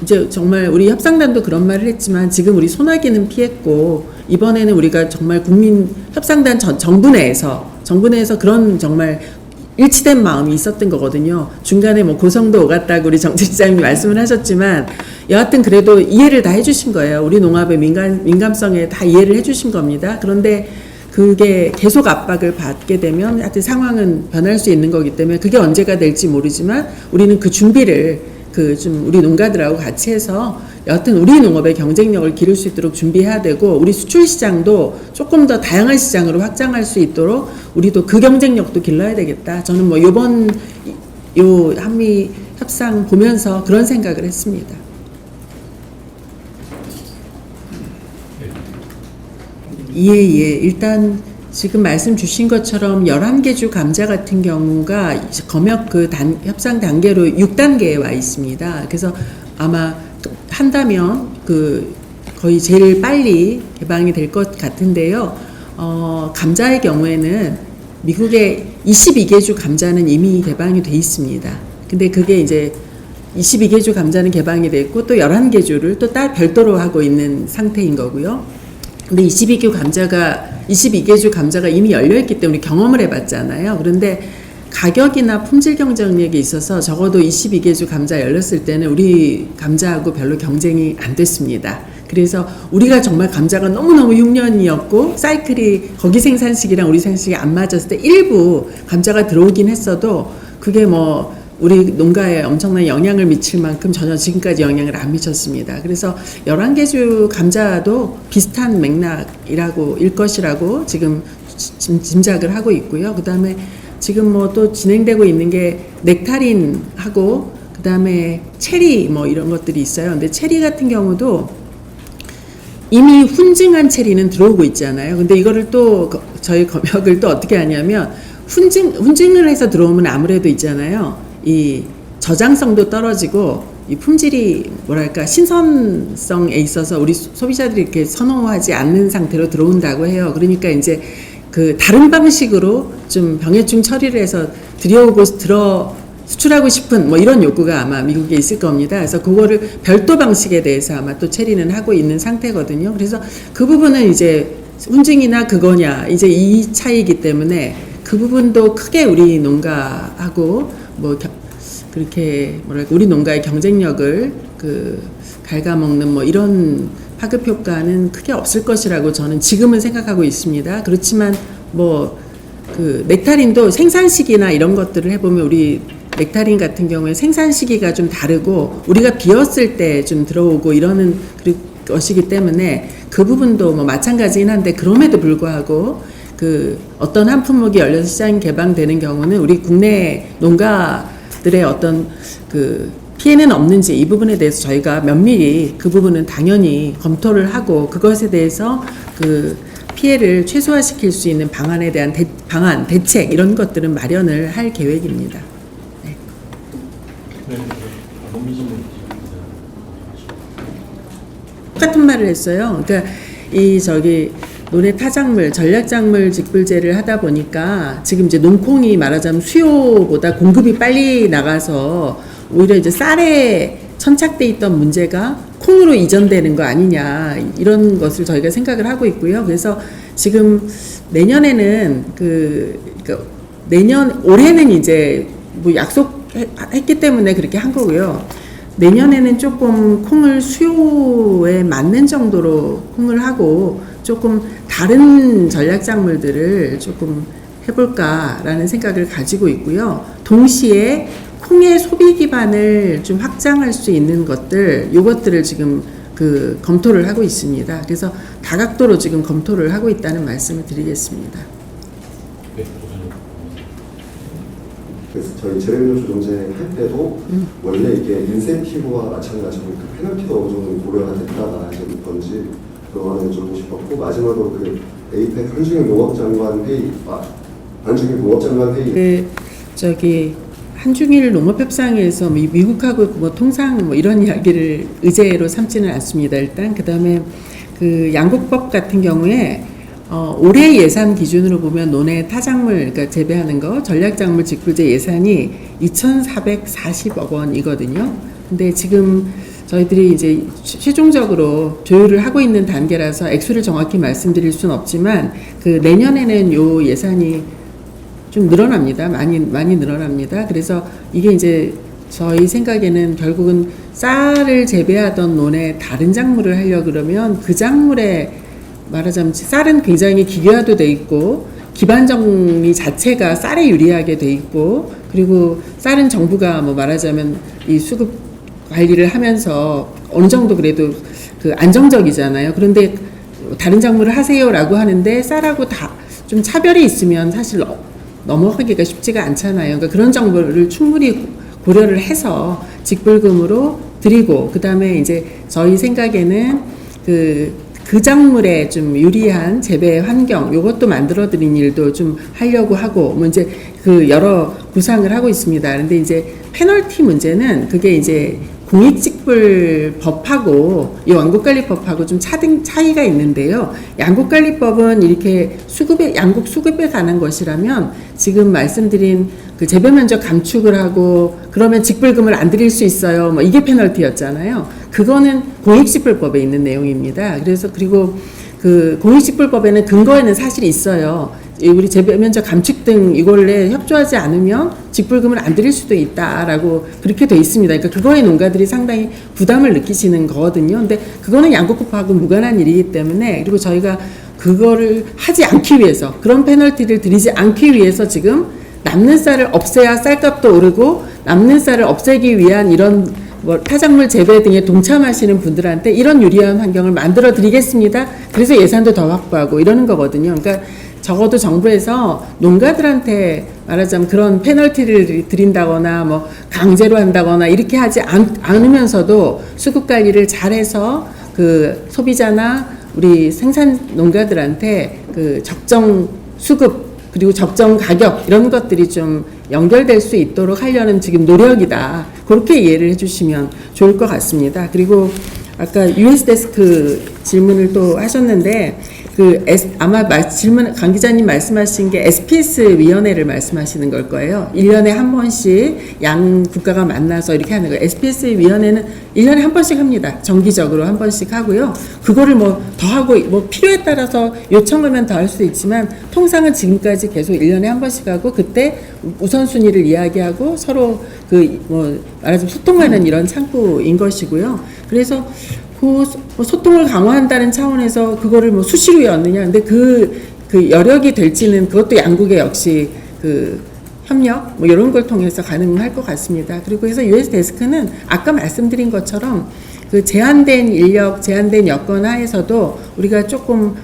이제 정말 우리 협상단도 그런 말을 했지만 지금 우리 소나기는 피했고 이번에는 우리가 정말 국민 협상단 정부 내에서 그런 정말 일치된 마음이 있었던 거거든요. 중간에 뭐 고성도 오갔다고 우리 정책시장님이 말씀을 하셨지만 여하튼 그래도 이해를 다 해주신 거예요. 우리 농업의 민감성에 다 이해를 해주신 겁니다. 그런데 그게 계속 압박을 받게 되면 하여튼 상황은 변할 수 있는 거기 때문에 그게 언제가 될지 모르지만 우리는 그 준비를 좀 우리 농가들하고 같이 해서 여하튼 우리 농업의 경쟁력을 기를 수 있도록 준비해야 되고 우리 수출 시장도 조금 더 다양한 시장으로 확장할 수 있도록 우리도 그 경쟁력도 길러야 되겠다. 저는 뭐 요번 요 한미 협상 보면서 그런 생각을 했습니다. 예. 일단 지금 말씀 주신 것처럼 11개 주 감자 같은 경우가 검역 협상 단계로 6단계에 와 있습니다. 그래서 아마 한다면 거의 제일 빨리 개방이 될 것 같은데요. 감자의 경우에는 미국의 22개 주 감자는 이미 개방이 돼 있습니다. 근데 그게 이제 22개 주 감자는 개방이 돼 있고 또 11개 주를 또 별도로 하고 있는 상태인 거고요. 근데 22개 주 감자가 이미 열려있기 때문에 경험을 해봤잖아요. 그런데 가격이나 품질 경쟁력에 있어서 적어도 22개 주 감자 열렸을 때는 우리 감자하고 별로 경쟁이 안 됐습니다. 그래서 우리가 정말 감자가 너무너무 흉년이었고 사이클이 거기 생산식이랑 우리 생산식이 안 맞았을 때 일부 감자가 들어오긴 했어도 그게 뭐 우리 농가에 엄청난 영향을 미칠 만큼 전혀 지금까지 영향을 안 미쳤습니다. 그래서 11개 주 감자도 비슷한 맥락일 것이라고 지금 짐작을 하고 있고요. 그 다음에 지금 뭐 또 진행되고 있는 게 넥타린하고 그 다음에 체리 뭐 이런 것들이 있어요. 근데 체리 같은 경우도 이미 훈증한 체리는 들어오고 있잖아요. 근데 이거를 또 저희 검역을 또 어떻게 하냐면 훈증을 해서 들어오면 아무래도 있잖아요. 이 저장성도 떨어지고 이 품질이 뭐랄까 신선성에 있어서 우리 소비자들이 이렇게 선호하지 않는 상태로 들어온다고 해요. 그러니까 이제 다른 방식으로 좀 병해충 처리를 해서 수출하고 싶은 뭐 이런 욕구가 아마 미국에 있을 겁니다. 그래서 그거를 별도 방식에 대해서 아마 또 체리는 하고 있는 상태거든요. 그래서 그 부분은 이제 훈증이나 그거냐 이제 이 차이기 때문에 그 부분도 크게 우리 농가하고 뭐 그렇게 뭐랄까 우리 농가의 경쟁력을 갉아먹는 뭐 이런 파급 효과는 크게 없을 것이라고 저는 지금은 생각하고 있습니다. 그렇지만 뭐 넥타린도 생산 시기나 이런 것들을 해보면 우리 넥타린 같은 경우에 생산 시기가 좀 다르고 우리가 비었을 때 좀 들어오고 이러는 것이기 때문에 그 부분도 뭐 마찬가지긴 한데 그럼에도 불구하고 어떤 한 품목이 열려서 시장이 개방되는 경우는 우리 국내 농가들의 어떤 피해는 없는지 이 부분에 대해서 저희가 면밀히 그 부분은 당연히 검토를 하고 그것에 대해서 피해를 최소화시킬 수 있는 방안에 대한 대책 이런 것들은 마련을 할 계획입니다. 네. 똑같은 말을 했어요. 그러니까 논의 타작물, 전략작물 직불제를 하다 보니까 지금 이제 농콩이 말하자면 수요보다 공급이 빨리 나가서 오히려 이제 쌀의 천착돼 있던 문제가 콩으로 이전되는 거 아니냐 이런 것을 저희가 생각을 하고 있고요. 그래서 지금 내년에는 올해는 이제 뭐 약속했기 때문에 그렇게 한 거고요. 내년에는 조금 콩을 수요에 맞는 정도로 콩을 하고 조금 다른 전략 작물들을 조금 해볼까라는 생각을 가지고 있고요. 동시에 콩의 소비 기반을 좀 확장할 수 있는 요것들을 지금 검토를 하고 있습니다. 그래서 다각도로 지금 검토를 하고 있다는 말씀을 드리겠습니다. 네, 조선님. 그래서 저희 재료비료 조정제 할 때도 원래 이게 인센티브와 마찬가지로 그 페널티도 어느 정도 고려가 됐다가 이제 건지 그거는 좀 싶었고 마지막으로 그 에이펙 한중일 농업장관 회의 한중일 농업장관 회의 한중일 농업협상에서 미국하고 뭐 통상 뭐 이런 이야기를 의제로 삼지는 않습니다. 일단 그다음에 그 양곡법 같은 경우에 올해 예산 기준으로 보면 논해 타작물 그러니까 재배하는 거 전략작물 직불제 예산이 2,440억 원이거든요. 근데 지금 저희들이 이제 최종적으로 조율을 하고 있는 단계라서 액수를 정확히 말씀드릴 수는 없지만 그 내년에는 요 예산이 좀 늘어납니다. 많이 늘어납니다. 그래서 이게 이제 저희 생각에는 결국은 쌀을 재배하던 논에 다른 작물을 하려 그러면 그 작물에 말하자면 쌀은 굉장히 기계화도 돼 있고 기반 정리 자체가 쌀에 유리하게 돼 있고 그리고 쌀은 정부가 뭐 말하자면 이 수급 관리를 하면서 어느 정도 그래도 그 안정적이잖아요. 그런데 다른 작물을 하세요라고 하는데 쌀하고 다 좀 차별이 있으면 사실 넘어가기가 쉽지가 않잖아요. 그러니까 그런 정보를 충분히 고려를 해서 직불금으로 드리고 그다음에 이제 저희 생각에는 그 작물에 좀 유리한 재배 환경 요것도 만들어 드린 일도 좀 하려고 하고 뭐 이제 그 여러 구상을 하고 있습니다. 그런데 이제 페널티 문제는 그게 이제 공익직불법하고 이 양곡관리법하고 좀 차이가 있는데요. 양곡관리법은 이렇게 양곡 수급에 관한 것이라면 지금 말씀드린 그 재배 면적 감축을 하고 그러면 직불금을 안 드릴 수 있어요. 뭐 이게 페널티였잖아요. 그거는 공익직불법에 있는 내용입니다. 그리고 그 공익직불법에는 근거에는 사실 있어요. 우리 재배 면적 감축 등 이걸에 협조하지 않으면 직불금을 안 드릴 수도 있다라고 그렇게 돼 있습니다. 그러니까 그거에 농가들이 상당히 부담을 느끼시는 거거든요. 근데 그거는 양곡법하고 무관한 일이기 때문에 그리고 저희가 그거를 하지 않기 위해서 그런 페널티를 드리지 않기 위해서 지금 남는 쌀을 없애야 쌀값도 오르고 남는 쌀을 없애기 위한 이런 뭐 타작물 재배 등에 동참하시는 분들한테 이런 유리한 환경을 만들어 드리겠습니다. 그래서 예산도 더 확보하고 이러는 거거든요. 그러니까 적어도 정부에서 농가들한테 말하자면 그런 페널티를 드린다거나 뭐 강제로 한다거나 이렇게 하지 않으면서도 수급 관리를 잘해서 그 소비자나 우리 생산 농가들한테 그 적정 수급 그리고 적정 가격 이런 것들이 좀 연결될 수 있도록 하려는 지금 노력이다. 그렇게 이해를 해주시면 좋을 것 같습니다. 그리고 아까 US 데스크 질문을 또 하셨는데 아마 강 기자님 말씀하신 게 SPS 위원회를 말씀하시는 걸 거예요. 1년에 한 번씩 양 국가가 만나서 이렇게 하는 거예요. SPS 위원회는 1년에 한 번씩 합니다. 정기적으로 한 번씩 하고요. 그거를 뭐 더 하고 뭐 필요에 따라서 요청하면 더 할 수도 있지만 통상은 지금까지 계속 1년에 한 번씩 하고 그때 우선순위를 이야기하고 서로 말하자면 소통하는 이런 창구인 것이고요. 그래서 그 소통을 강화한다는 차원에서 그거를 뭐 수시로 였느냐. 근데 그 여력이 될지는 그것도 양국의 역시 그 협력 뭐 이런 걸 통해서 가능할 것 같습니다. 그리고 해서 US 데스크는 아까 말씀드린 것처럼 그 제한된 인력, 제한된 여건 하에서도 우리가 조금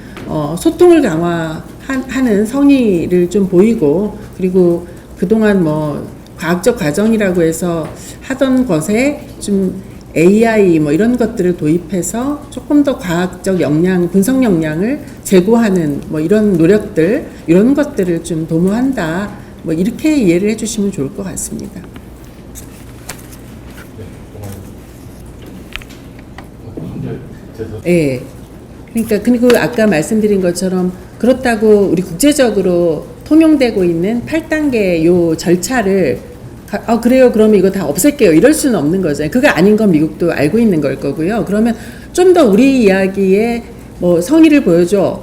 소통을 강화하는 성의를 좀 보이고 그리고 그동안 뭐 과학적 과정이라고 해서 하던 것에 좀 AI 뭐 이런 것들을 도입해서 조금 더 과학적 역량, 분석 역량을 제고하는 뭐 이런 노력들, 이런 것들을 좀 도모한다. 뭐 이렇게 이해를 해주시면 좋을 것 같습니다. 예. 그러니까 그리고 아까 말씀드린 것처럼 그렇다고 우리 국제적으로 통용되고 있는 8단계 요 절차를 그래요. 그러면 이거 다 없앨게요. 이럴 수는 없는 거잖아요. 그게 아닌 건 미국도 알고 있는 걸 거고요. 그러면 좀 더 우리 이야기에 뭐 성의를 보여줘.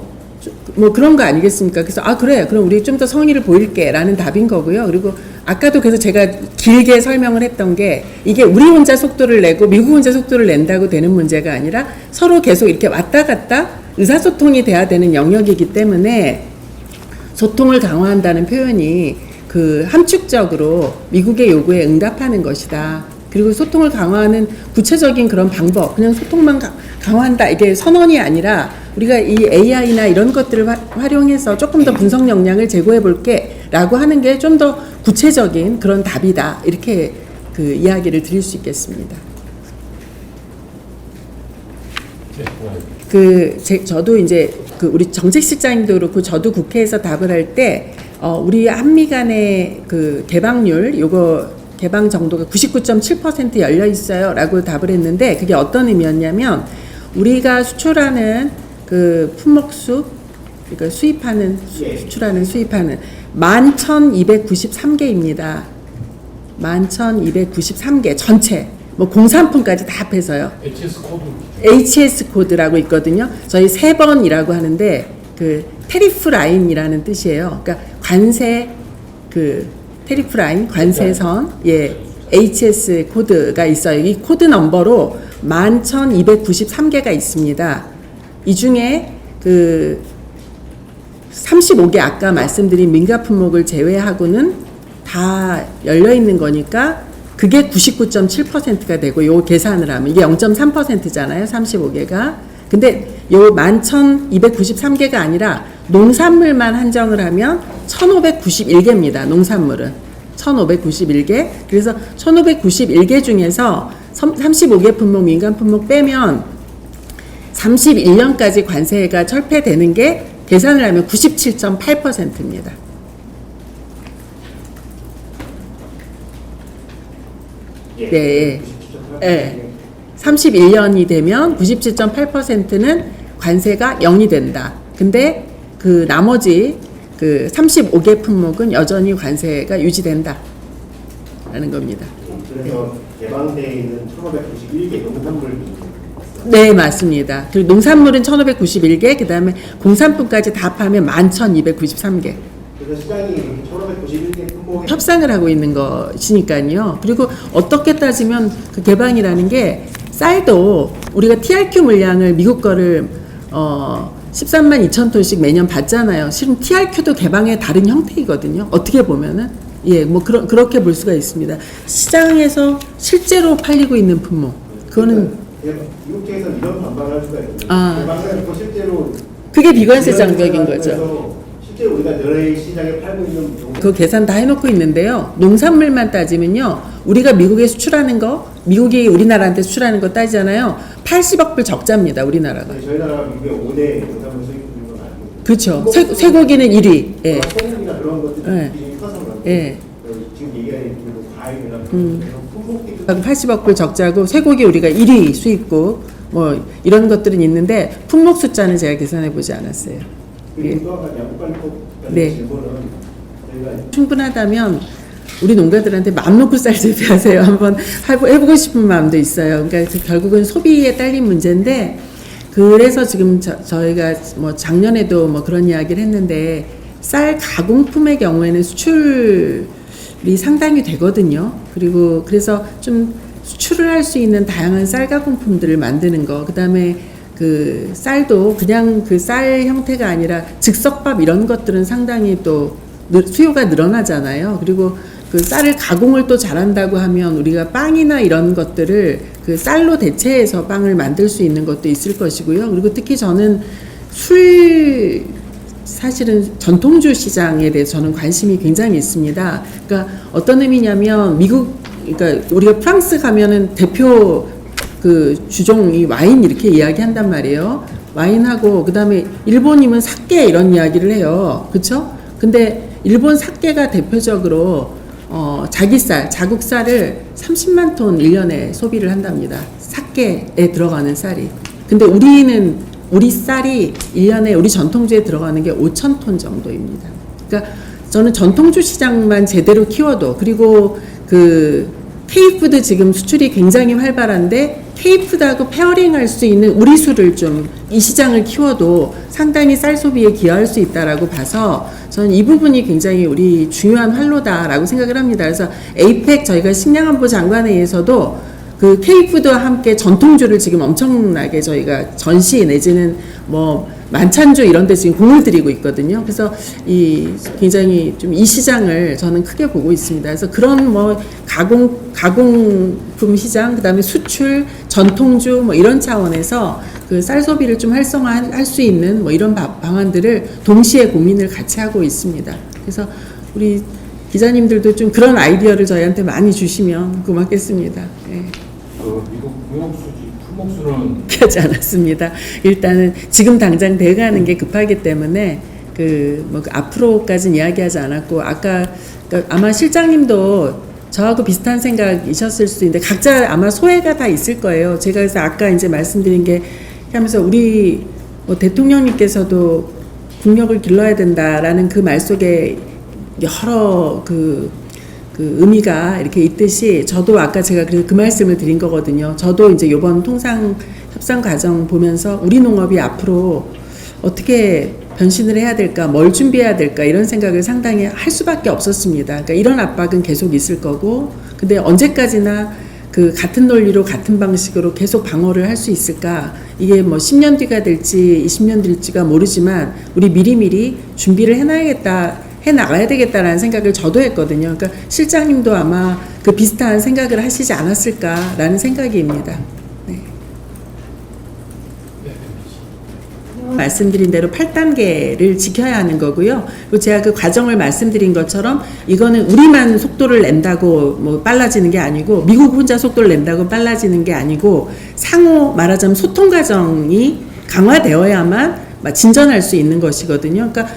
뭐 그런 거 아니겠습니까? 그래서 그래. 그럼 우리 좀 더 성의를 보일게. 라는 답인 거고요. 그리고 아까도 그래서 제가 길게 설명을 했던 게 이게 우리 혼자 속도를 내고 미국 혼자 속도를 낸다고 되는 문제가 아니라 서로 계속 이렇게 왔다 갔다 의사소통이 돼야 되는 영역이기 때문에 소통을 강화한다는 표현이 그 함축적으로 미국의 요구에 응답하는 것이다. 그리고 소통을 강화하는 구체적인 그런 방법, 그냥 소통만 강화한다. 이게 선언이 아니라 우리가 이 AI나 이런 것들을 활용해서 조금 더 분석 역량을 제고해 볼게 라고 하는 게 좀 더 구체적인 그런 답이다. 이렇게 그 이야기를 드릴 수 있겠습니다. 저도 이제 우리 정책실장님도 그렇고 저도 국회에서 답을 할 때 우리 한미 간의 그 개방률 개방 정도가 99.7% 열려 있어요라고 답을 했는데 그게 어떤 의미였냐면 우리가 수출하는 그 품목수 그러니까 수출하는 11,293개입니다. 11,293개 전체 뭐 공산품까지 다 합해서요. HS 코드라고 있거든요. 저희 3번이라고 하는데 그 테리프 라인이라는 뜻이에요. 그러니까 관세 테리프 라인 관세선 HS 코드가 있어요. 이 코드 넘버로 11,293개가 있습니다. 이 중에 그 35개 아까 말씀드린 민가 품목을 제외하고는 다 열려 있는 거니까 그게 99.7%가 되고 요 계산을 하면 이게 0.3%잖아요. 35개가. 근데 요 11,293개가 아니라 농산물만 한정을 하면 1,591개입니다. 농산물은 1,591개. 그래서 1,591개 중에서 35개 품목 민간 품목 빼면 31년까지 관세가 철폐되는 게 계산을 하면 97.8%입니다. 네. 31년이 되면 97.8%는 관세가 0이 된다. 근데 그 나머지 그 35개 품목은 여전히 관세가 유지된다. 라는 겁니다. 그래서 개방되어 있는 1,591개 농산물 네, 맞습니다. 그리고 농산물은 1,591개, 그 다음에 공산품까지 다 합하면 11,293개. 그래서 시장이 1,591개 품목에 협상을 하고 있는 것이니까요. 그리고 어떻게 따지면 그 개방이라는 게 쌀도 우리가 TRQ 물량을 미국 거를 13만 2천 톤씩 매년 받잖아요. 실은 TRQ도 개방의 다른 형태이거든요. 어떻게 보면은 뭐 그렇게 볼 수가 있습니다. 시장에서 실제로 팔리고 있는 품목. 그거는 미국에서 이런 반발을 할 수가 있거든요. 개방을 하고 실제로 그게 비관세 장벽인 거죠. 실제 우리가 너네 시장에 팔고 있는 그 계산 다 해놓고 있는데요. 농산물만 따지면요. 우리가 미국에 수출하는 거, 미국이 우리나라한테 수출하는 거 따지잖아요. 80억 불 적자입니다. 우리나라가. 저희 나라가 미국의 5대 농산물 수입국인 건 알고. 그렇죠. 쇠고기는 1위. 예. 소금이나 그런 것들이 비중이 커서 그런데 예. 지금 얘기하는 과일이나 품목이 80억 불 적자고 쇠고기 우리가 1위 수입국 뭐 이런 것들은 있는데 품목 숫자는 제가 계산해 보지 않았어요. 그리고 또 하나 양국관리법 네. 질문은 저희가 충분하다면 우리 농가들한테 마음 놓고 쌀 재배하세요. 한번 해보고 싶은 마음도 있어요. 그러니까 결국은 소비에 딸린 문제인데 그래서 지금 저희가 뭐 작년에도 뭐 그런 이야기를 했는데 쌀 가공품의 경우에는 수출이 상당히 되거든요. 그리고 그래서 좀 수출을 할 수 있는 다양한 쌀 가공품들을 만드는 거. 그다음에 그 쌀도 그냥 그 쌀 형태가 아니라 즉석밥 이런 것들은 상당히 또 수요가 늘어나잖아요. 그리고 그 쌀을 가공을 또 잘한다고 하면 우리가 빵이나 이런 것들을 그 쌀로 대체해서 빵을 만들 수 있는 것도 있을 것이고요. 그리고 특히 저는 사실은 전통주 시장에 대해서 저는 관심이 굉장히 있습니다. 그러니까 어떤 의미냐면 그러니까 우리가 프랑스 가면은 대표 그 주종이 와인 이렇게 이야기한단 말이에요. 와인하고 그다음에 일본이면 사케 이런 이야기를 해요. 그렇죠? 근데 일본 사케가 대표적으로 자기 자국 쌀을 30만 톤 1년에 소비를 한답니다. 사케에 들어가는 쌀이. 근데 우리 쌀이 1년에 우리 전통주에 들어가는 게 5천 톤 정도입니다. 그러니까 저는 전통주 시장만 제대로 키워도, 그리고 그 K푸드 지금 수출이 굉장히 활발한데 K푸드하고 페어링할 수 있는 우리 술을 좀 이 시장을 키워도 상당히 쌀 소비에 기여할 수 있다라고 봐서 저는 이 부분이 굉장히 우리 중요한 활로다라고 생각을 합니다. 그래서 에이펙 저희가 식량안보 장관회의에서도 그 K푸드와 함께 전통주를 지금 엄청나게 저희가 전시 내지는 뭐 만찬주 이런 데 지금 공을 들이고 있거든요. 그래서 이 굉장히 좀 이 시장을 저는 크게 보고 있습니다. 그래서 그런 뭐 가공품 시장, 그다음에 수출, 전통주 뭐 이런 차원에서 그 쌀 소비를 좀 활성화할 수 있는 뭐 이런 방안들을 동시에 고민을 같이 하고 있습니다. 그래서 우리 기자님들도 좀 그런 아이디어를 저희한테 많이 주시면 고맙겠습니다. 네. 미국 무역수지 품목수는 하지 않았습니다. 일단은 지금 당장 돼가는 게 급하기 때문에 뭐 앞으로까지는 이야기하지 않았고, 아까 그러니까 아마 실장님도 저하고 비슷한 생각이셨을 수도 있는데 각자 아마 소회가 다 있을 거예요. 제가 그래서 아까 이제 말씀드린 게 하면서 우리 뭐 대통령님께서도 국력을 길러야 된다라는 그 말 속에 여러 그 의미가 이렇게 있듯이 저도 아까 제가 그래서 그 말씀을 드린 거거든요. 저도 이제 이번 통상 협상 과정 보면서 우리 농업이 앞으로 어떻게 변신을 해야 될까, 뭘 준비해야 될까 이런 생각을 상당히 할 수밖에 없었습니다. 그러니까 이런 압박은 계속 있을 거고, 근데 언제까지나 그 같은 논리로 같은 방식으로 계속 방어를 할 수 있을까? 이게 뭐 10년 뒤가 될지 20년 될지가 모르지만 우리 미리미리 준비를 해나가야 되겠다라는 생각을 저도 했거든요. 그러니까 실장님도 아마 그 비슷한 생각을 하시지 않았을까라는 생각입니다. 네. 말씀드린 대로 8단계를 지켜야 하는 거고요. 그리고 제가 그 과정을 말씀드린 것처럼 이거는 우리만 속도를 낸다고 뭐 빨라지는 게 아니고, 미국 혼자 속도를 낸다고 빨라지는 게 아니고, 상호 말하자면 소통 과정이 강화되어야만 진전할 수 있는 것이거든요. 그러니까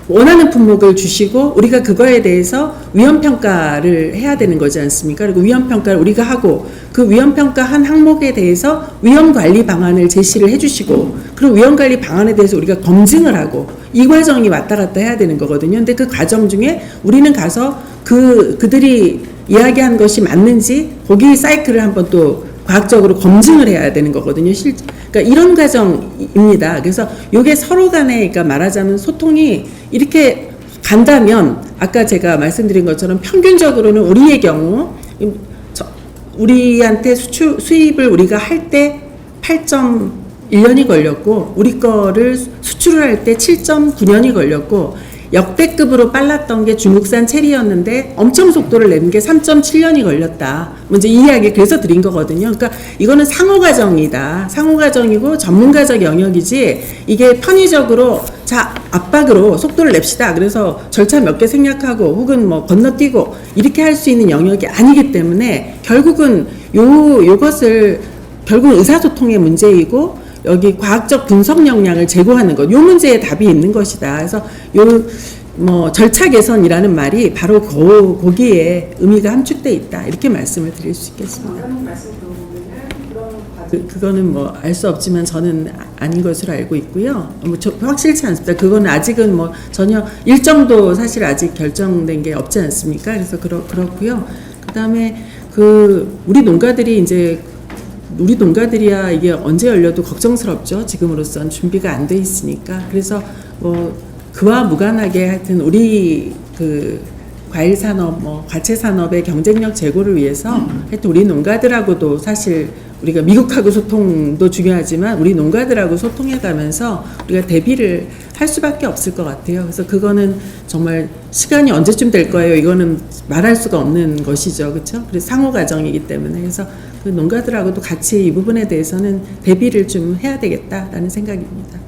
원하는 품목을 주시고 우리가 그거에 대해서 위험평가를 해야 되는 거지 않습니까? 그리고 위험평가를 우리가 하고 그 위험평가한 항목에 대해서 위험관리 방안을 제시를 해주시고, 그리고 위험관리 방안에 대해서 우리가 검증을 하고, 이 과정이 왔다 갔다 해야 되는 거거든요. 근데 그 과정 중에 우리는 가서 그들이 이야기한 것이 맞는지 거기 사이클을 한번 또 과학적으로 검증을 해야 되는 거거든요. 그러니까 이런 과정입니다. 그래서 이게 서로 간에, 그러니까 말하자면 소통이 이렇게 간다면, 아까 제가 말씀드린 것처럼 평균적으로는 우리의 경우 우리한테 수입을 우리가 할 때 8.1년이 걸렸고, 우리 거를 수출을 할 때 7.9년이 걸렸고, 역대급으로 빨랐던 게 중국산 체리였는데 엄청 속도를 내는 게 3.7년이 걸렸다. 먼저 이 이야기 그래서 드린 거거든요. 그러니까 이거는 상호 과정이다. 상호 과정이고 전문가적 영역이지, 이게 편의적으로 자 압박으로 속도를 냅시다. 그래서 절차 몇 개 생략하고 혹은 뭐 건너뛰고 이렇게 할 수 있는 영역이 아니기 때문에 결국은 요것을 결국은 의사소통의 문제이고, 여기 과학적 분석 역량을 제고하는 것, 요 문제에 답이 있는 것이다. 그래서 뭐 절차 개선이라는 말이 바로 거기에 의미가 함축돼 있다. 이렇게 말씀을 드릴 수 있겠습니다. 그거는 뭐 알 수 없지만 저는 아닌 것으로 알고 있고요. 뭐 확실치 않습니다. 그거는 아직은 뭐 전혀 일정도 사실 아직 결정된 게 없지 않습니까? 그래서 그렇고요. 그다음에 우리 농가들이야 이게 언제 열려도 걱정스럽죠. 지금으로선 준비가 안 돼 있으니까. 그래서 뭐 그와 무관하게 하여튼 우리 과일 산업, 뭐 과채 산업의 경쟁력 제고를 위해서 하여튼 우리 농가들하고도 사실 우리가 미국하고 소통도 중요하지만 우리 농가들하고 소통해가면서 우리가 대비를 할 수밖에 없을 것 같아요. 그래서 그거는 정말 시간이 언제쯤 될 거예요. 이거는 말할 수가 없는 것이죠, 그렇죠? 그래서 상호 과정이기 때문에 그래서 그 농가들하고도 같이 이 부분에 대해서는 대비를 좀 해야 되겠다라는 생각입니다.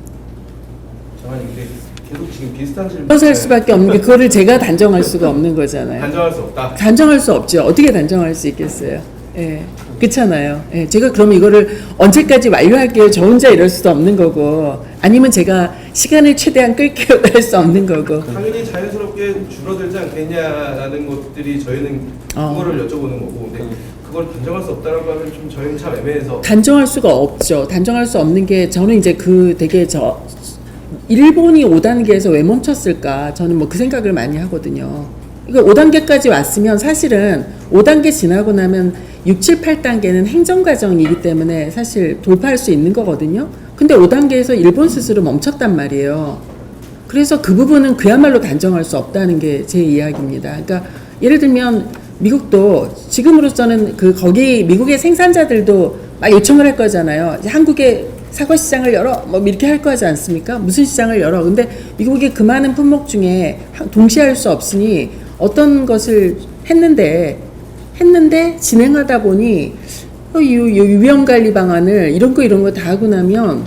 장관님, 근데 계속 지금 비슷한 질문. 할 수밖에 없는 게 그거를 제가 단정할 수가 없는 거잖아요. 단정할 수 없다. 단정할 수 없죠. 어떻게 단정할 수 있겠어요? 예, 그렇잖아요. 예, 제가 그럼 이거를 언제까지 완료할게요. 저 혼자 이럴 수도 없는 거고, 아니면 제가 시간을 최대한 끌게요 할 수 없는 거고. 당연히 자연스럽게 줄어들지 않겠냐라는 것들이 저희는 그거를 여쭤보는 거고, 근데 그걸 단정할 수 없다라고 하면 좀 저희는 참 애매해서. 단정할 수가 없죠. 단정할 수 없는 게 저는 이제 되게 일본이 5단계에서 왜 멈췄을까? 저는 뭐 그 생각을 많이 하거든요. 그러니까 5단계까지 왔으면 사실은 5단계 지나고 나면 6, 7, 8단계는 행정과정이기 때문에 사실 돌파할 수 있는 거거든요. 근데 5단계에서 일본 스스로 멈췄단 말이에요. 그래서 그 부분은 그야말로 단정할 수 없다는 게 제 이야기입니다. 그러니까 예를 들면 미국도 지금으로서는 거기 미국의 생산자들도 막 요청을 할 거잖아요. 한국의 사과 시장을 열어 뭐 이렇게 할 거지 않습니까? 무슨 시장을 열어? 근데 미국이 그 많은 품목 중에 동시에 할 수 없으니 어떤 것을 했는데 진행하다 보니 이 위험 관리 방안을 이런 거 다 하고 나면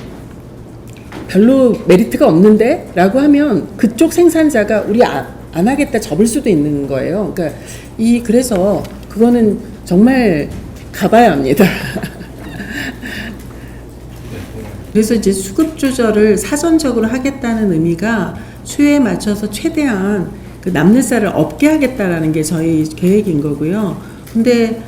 별로 메리트가 없는데? 라고 하면 그쪽 생산자가 우리 안 하겠다 접을 수도 있는 거예요. 그러니까 그래서 그거는 정말 가봐야 합니다. 그래서 이제 수급 조절을 사전적으로 하겠다는 의미가 수요에 맞춰서 최대한 그 남는 쌀을 없게 하겠다라는 게 저희 계획인 거고요. 근데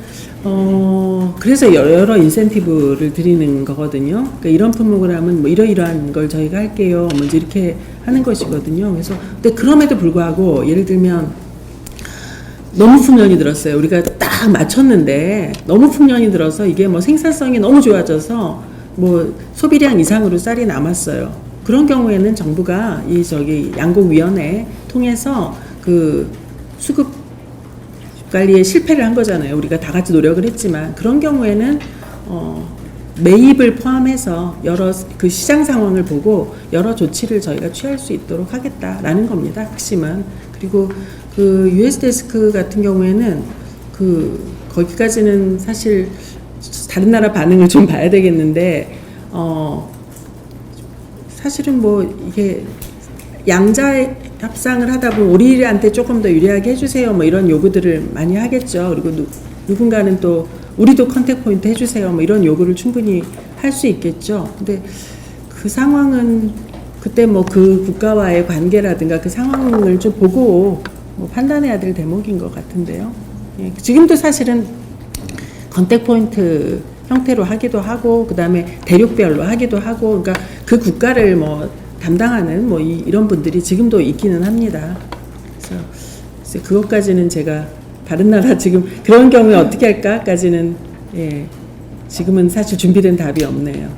그래서 여러 인센티브를 드리는 거거든요. 그러니까 이런 품목을 하면 뭐 이러이러한 걸 저희가 할게요. 뭐 이제 이렇게 하는 것이거든요. 그래서 근데 그럼에도 불구하고 예를 들면 너무 풍년이 들었어요. 우리가 딱 맞췄는데 너무 풍년이 들어서 이게 뭐 생산성이 너무 좋아져서 뭐 소비량 이상으로 쌀이 남았어요. 그런 경우에는 정부가 양곡위원회 통해서 그 수급 관리에 실패를 한 거잖아요. 우리가 다 같이 노력을 했지만 그런 경우에는 매입을 포함해서 여러 그 시장 상황을 보고 여러 조치를 저희가 취할 수 있도록 하겠다라는 겁니다. 핵심은. 그리고 그 US 데스크 같은 경우에는 거기까지는 사실 다른 나라 반응을 좀 봐야 되겠는데 사실은 뭐 이게 양자 협상을 하다 보면 우리한테 조금 더 유리하게 해주세요 뭐 이런 요구들을 많이 하겠죠. 그리고 누군가는 또 우리도 컨택 포인트 해주세요 뭐 이런 요구를 충분히 할 수 있겠죠. 근데 그 상황은 그때 뭐 그 국가와의 관계라든가 그 상황을 좀 보고 뭐 판단해야 될 대목인 것 같은데요. 예, 지금도 사실은 컨택 포인트 형태로 하기도 하고 그다음에 대륙별로 하기도 하고 그러니까 그 국가를 뭐 담당하는 뭐 이런 분들이 지금도 있기는 합니다. 그래서 그것까지는 제가 다른 나라 지금 그런 경우에 어떻게 할까까지는 지금은 사실 준비된 답이 없네요.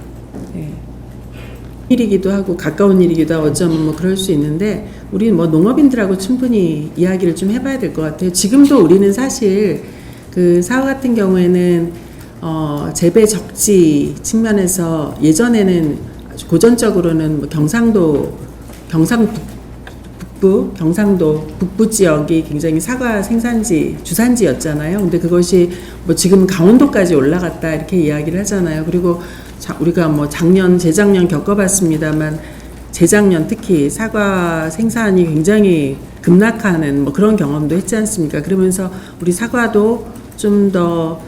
일이기도 하고 가까운 일이기도 하고 어쩌면 뭐 그럴 수 있는데 우리 뭐 농업인들하고 충분히 이야기를 좀 해봐야 될 것 같아요. 지금도 우리는 사실 그 사과 같은 경우에는 재배 적지 측면에서 예전에는 고전적으로는 뭐 경상도 북부 지역이 굉장히 사과 생산지 주산지였잖아요. 근데 그것이 뭐 지금 강원도까지 올라갔다 이렇게 이야기를 하잖아요. 그리고 우리가 뭐 재작년 겪어봤습니다만 재작년 특히 사과 생산이 굉장히 급락하는 뭐 그런 경험도 했지 않습니까? 그러면서 우리 사과도 좀 더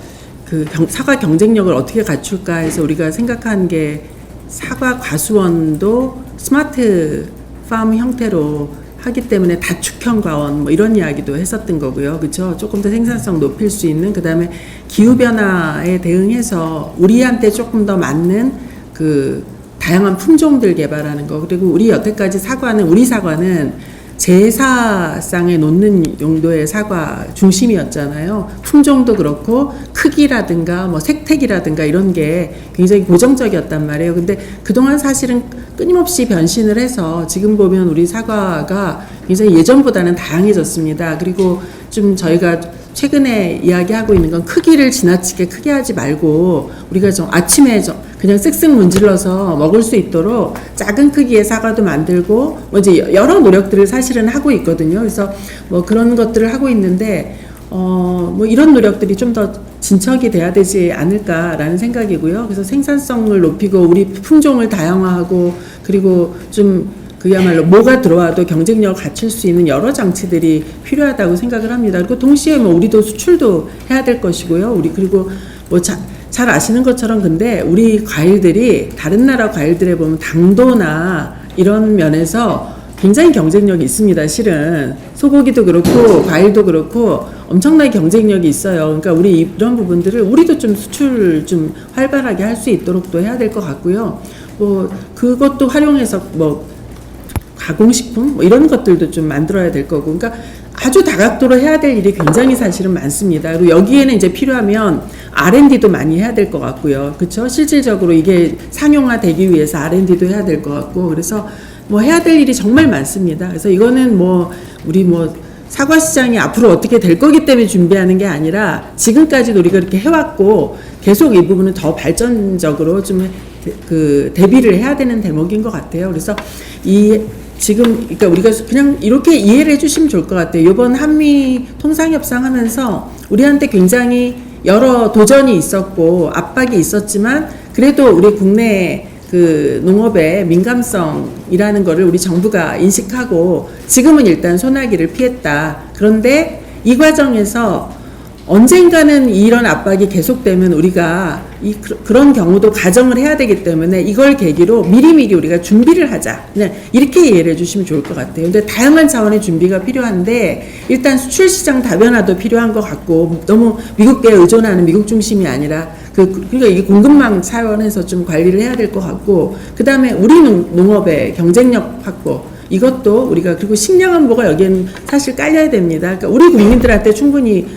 그 사과 경쟁력을 어떻게 갖출까 해서 우리가 생각한 게 사과 과수원도 스마트 팜 형태로 하기 때문에 다축형 과원 뭐 이런 이야기도 했었던 거고요. 그렇죠? 조금 더 생산성 높일 수 있는 그다음에 기후 변화에 대응해서 우리한테 조금 더 맞는 그 다양한 품종들 개발하는 거. 그리고 우리 여태까지 우리 사과는 제사상에 놓는 용도의 사과 중심이었잖아요. 품종도 그렇고 크기라든가 뭐 색택이라든가 이런 게 굉장히 고정적이었단 말이에요. 근데 그동안 사실은 끊임없이 변신을 해서 지금 보면 우리 사과가 굉장히 예전보다는 다양해졌습니다. 그리고 좀 저희가 최근에 이야기하고 있는 건 크기를 지나치게 크게 하지 말고 우리가 좀 아침에 그냥 쓱쓱 문질러서 먹을 수 있도록 작은 크기의 사과도 만들고 뭐 이제 여러 노력들을 사실은 하고 있거든요. 그래서 뭐 그런 것들을 하고 있는데 뭐 이런 노력들이 좀 더 진척이 돼야 되지 않을까라는 생각이고요. 그래서 생산성을 높이고 우리 품종을 다양화하고 그리고 좀 그야말로 뭐가 들어와도 경쟁력을 갖출 수 있는 여러 장치들이 필요하다고 생각을 합니다. 그리고 동시에 뭐 우리도 수출도 해야 될 것이고요. 그리고 뭐 잘 아시는 것처럼 근데 우리 과일들이 다른 나라 과일들에 보면 당도나 이런 면에서 굉장히 경쟁력이 있습니다. 실은 소고기도 그렇고 과일도 그렇고 엄청나게 경쟁력이 있어요. 그러니까 우리 이런 부분들을 우리도 좀 수출을 좀 활발하게 할 수 있도록 또 해야 될 것 같고요. 뭐 그것도 활용해서 뭐 가공식품 뭐 이런 것들도 좀 만들어야 될 거고, 그러니까 아주 다각도로 해야 될 일이 굉장히 사실은 많습니다. 그리고 여기에는 이제 필요하면 R&D도 많이 해야 될 것 같고요. 그렇죠? 실질적으로 이게 상용화되기 위해서 R&D도 해야 될 것 같고, 그래서 뭐 해야 될 일이 정말 많습니다. 그래서 이거는 뭐 우리 뭐 사과 시장이 앞으로 어떻게 될 거기 때문에 준비하는 게 아니라 지금까지도 우리가 이렇게 해왔고 계속 이 부분은 더 발전적으로 좀 그 대비를 해야 되는 대목인 것 같아요. 그래서 지금 그러니까 우리가 그냥 이렇게 이해를 해주시면 좋을 것 같아요. 이번 한미 통상협상 하면서 우리한테 굉장히 여러 도전이 있었고 압박이 있었지만 그래도 우리 국내 그 농업의 민감성이라는 거를 우리 정부가 인식하고 지금은 일단 소나기를 피했다. 그런데 이 과정에서 언젠가는 이런 압박이 계속되면 우리가 그런 경우도 가정을 해야 되기 때문에 이걸 계기로 미리미리 우리가 준비를 하자. 그냥 이렇게 이해를 해주시면 좋을 것 같아요. 근데 다양한 차원의 준비가 필요한데 일단 수출 시장 다변화도 필요한 것 같고 너무 미국에 의존하는 미국 중심이 아니라 그러니까 이게 공급망 차원에서 좀 관리를 해야 될 것 같고 그 다음에 우리 농업의 경쟁력 확보 이것도 우리가 그리고 식량 안보가 여기에는 사실 깔려야 됩니다. 그러니까 우리 국민들한테 충분히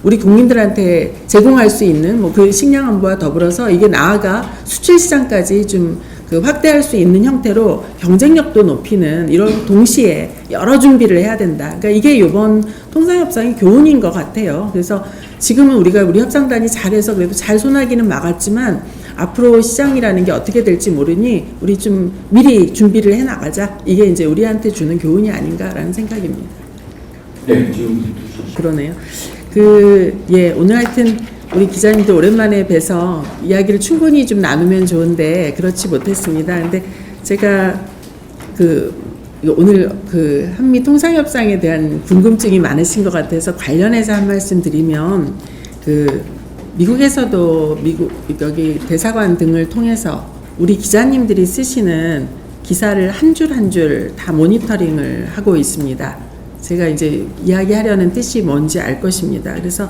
우리 국민들한테 제공할 수 있는 뭐 그 식량 안보와 더불어서 이게 나아가 수출 시장까지 좀 그 확대할 수 있는 형태로 경쟁력도 높이는 이런 동시에 여러 준비를 해야 된다. 그러니까 이게 이번 통상협상의 교훈인 것 같아요. 그래서 지금은 우리 협상단이 잘해서 그래도 잘 소나기는 막았지만 앞으로 시장이라는 게 어떻게 될지 모르니 우리 좀 미리 준비를 해 나가자. 이게 이제 우리한테 주는 교훈이 아닌가라는 생각입니다. 네, 지금 그러네요. 오늘 하여튼 우리 기자님들 오랜만에 뵈서 이야기를 충분히 좀 나누면 좋은데 그렇지 못했습니다. 근데 제가 오늘 한미 통상협상에 대한 궁금증이 많으신 것 같아서 관련해서 한 말씀 드리면 미국에서도 여기 대사관 등을 통해서 우리 기자님들이 쓰시는 기사를 한 줄 한 줄 다 모니터링을 하고 있습니다. 제가 이제 이야기하려는 뜻이 뭔지 알 것입니다. 그래서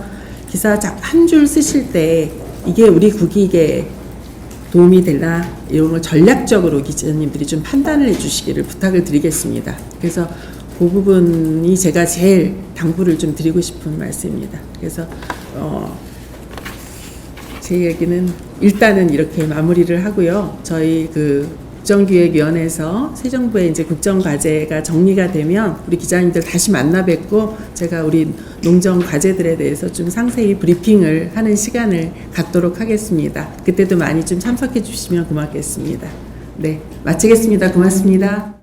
기사 한 줄 쓰실 때 이게 우리 국익에 도움이 되나 이런 걸 전략적으로 기자님들이 좀 판단을 해주시기를 부탁을 드리겠습니다. 그래서 그 부분이 제가 제일 당부를 좀 드리고 싶은 말씀입니다. 그래서 제 얘기는 일단은 이렇게 마무리를 하고요. 저희 국정기획위원회에서 새 정부의 이제 국정과제가 정리가 되면 우리 기자님들 다시 만나 뵙고 제가 우리 농정 과제들에 대해서 좀 상세히 브리핑을 하는 시간을 갖도록 하겠습니다. 그때도 많이 좀 참석해 주시면 고맙겠습니다. 네, 마치겠습니다. 고맙습니다.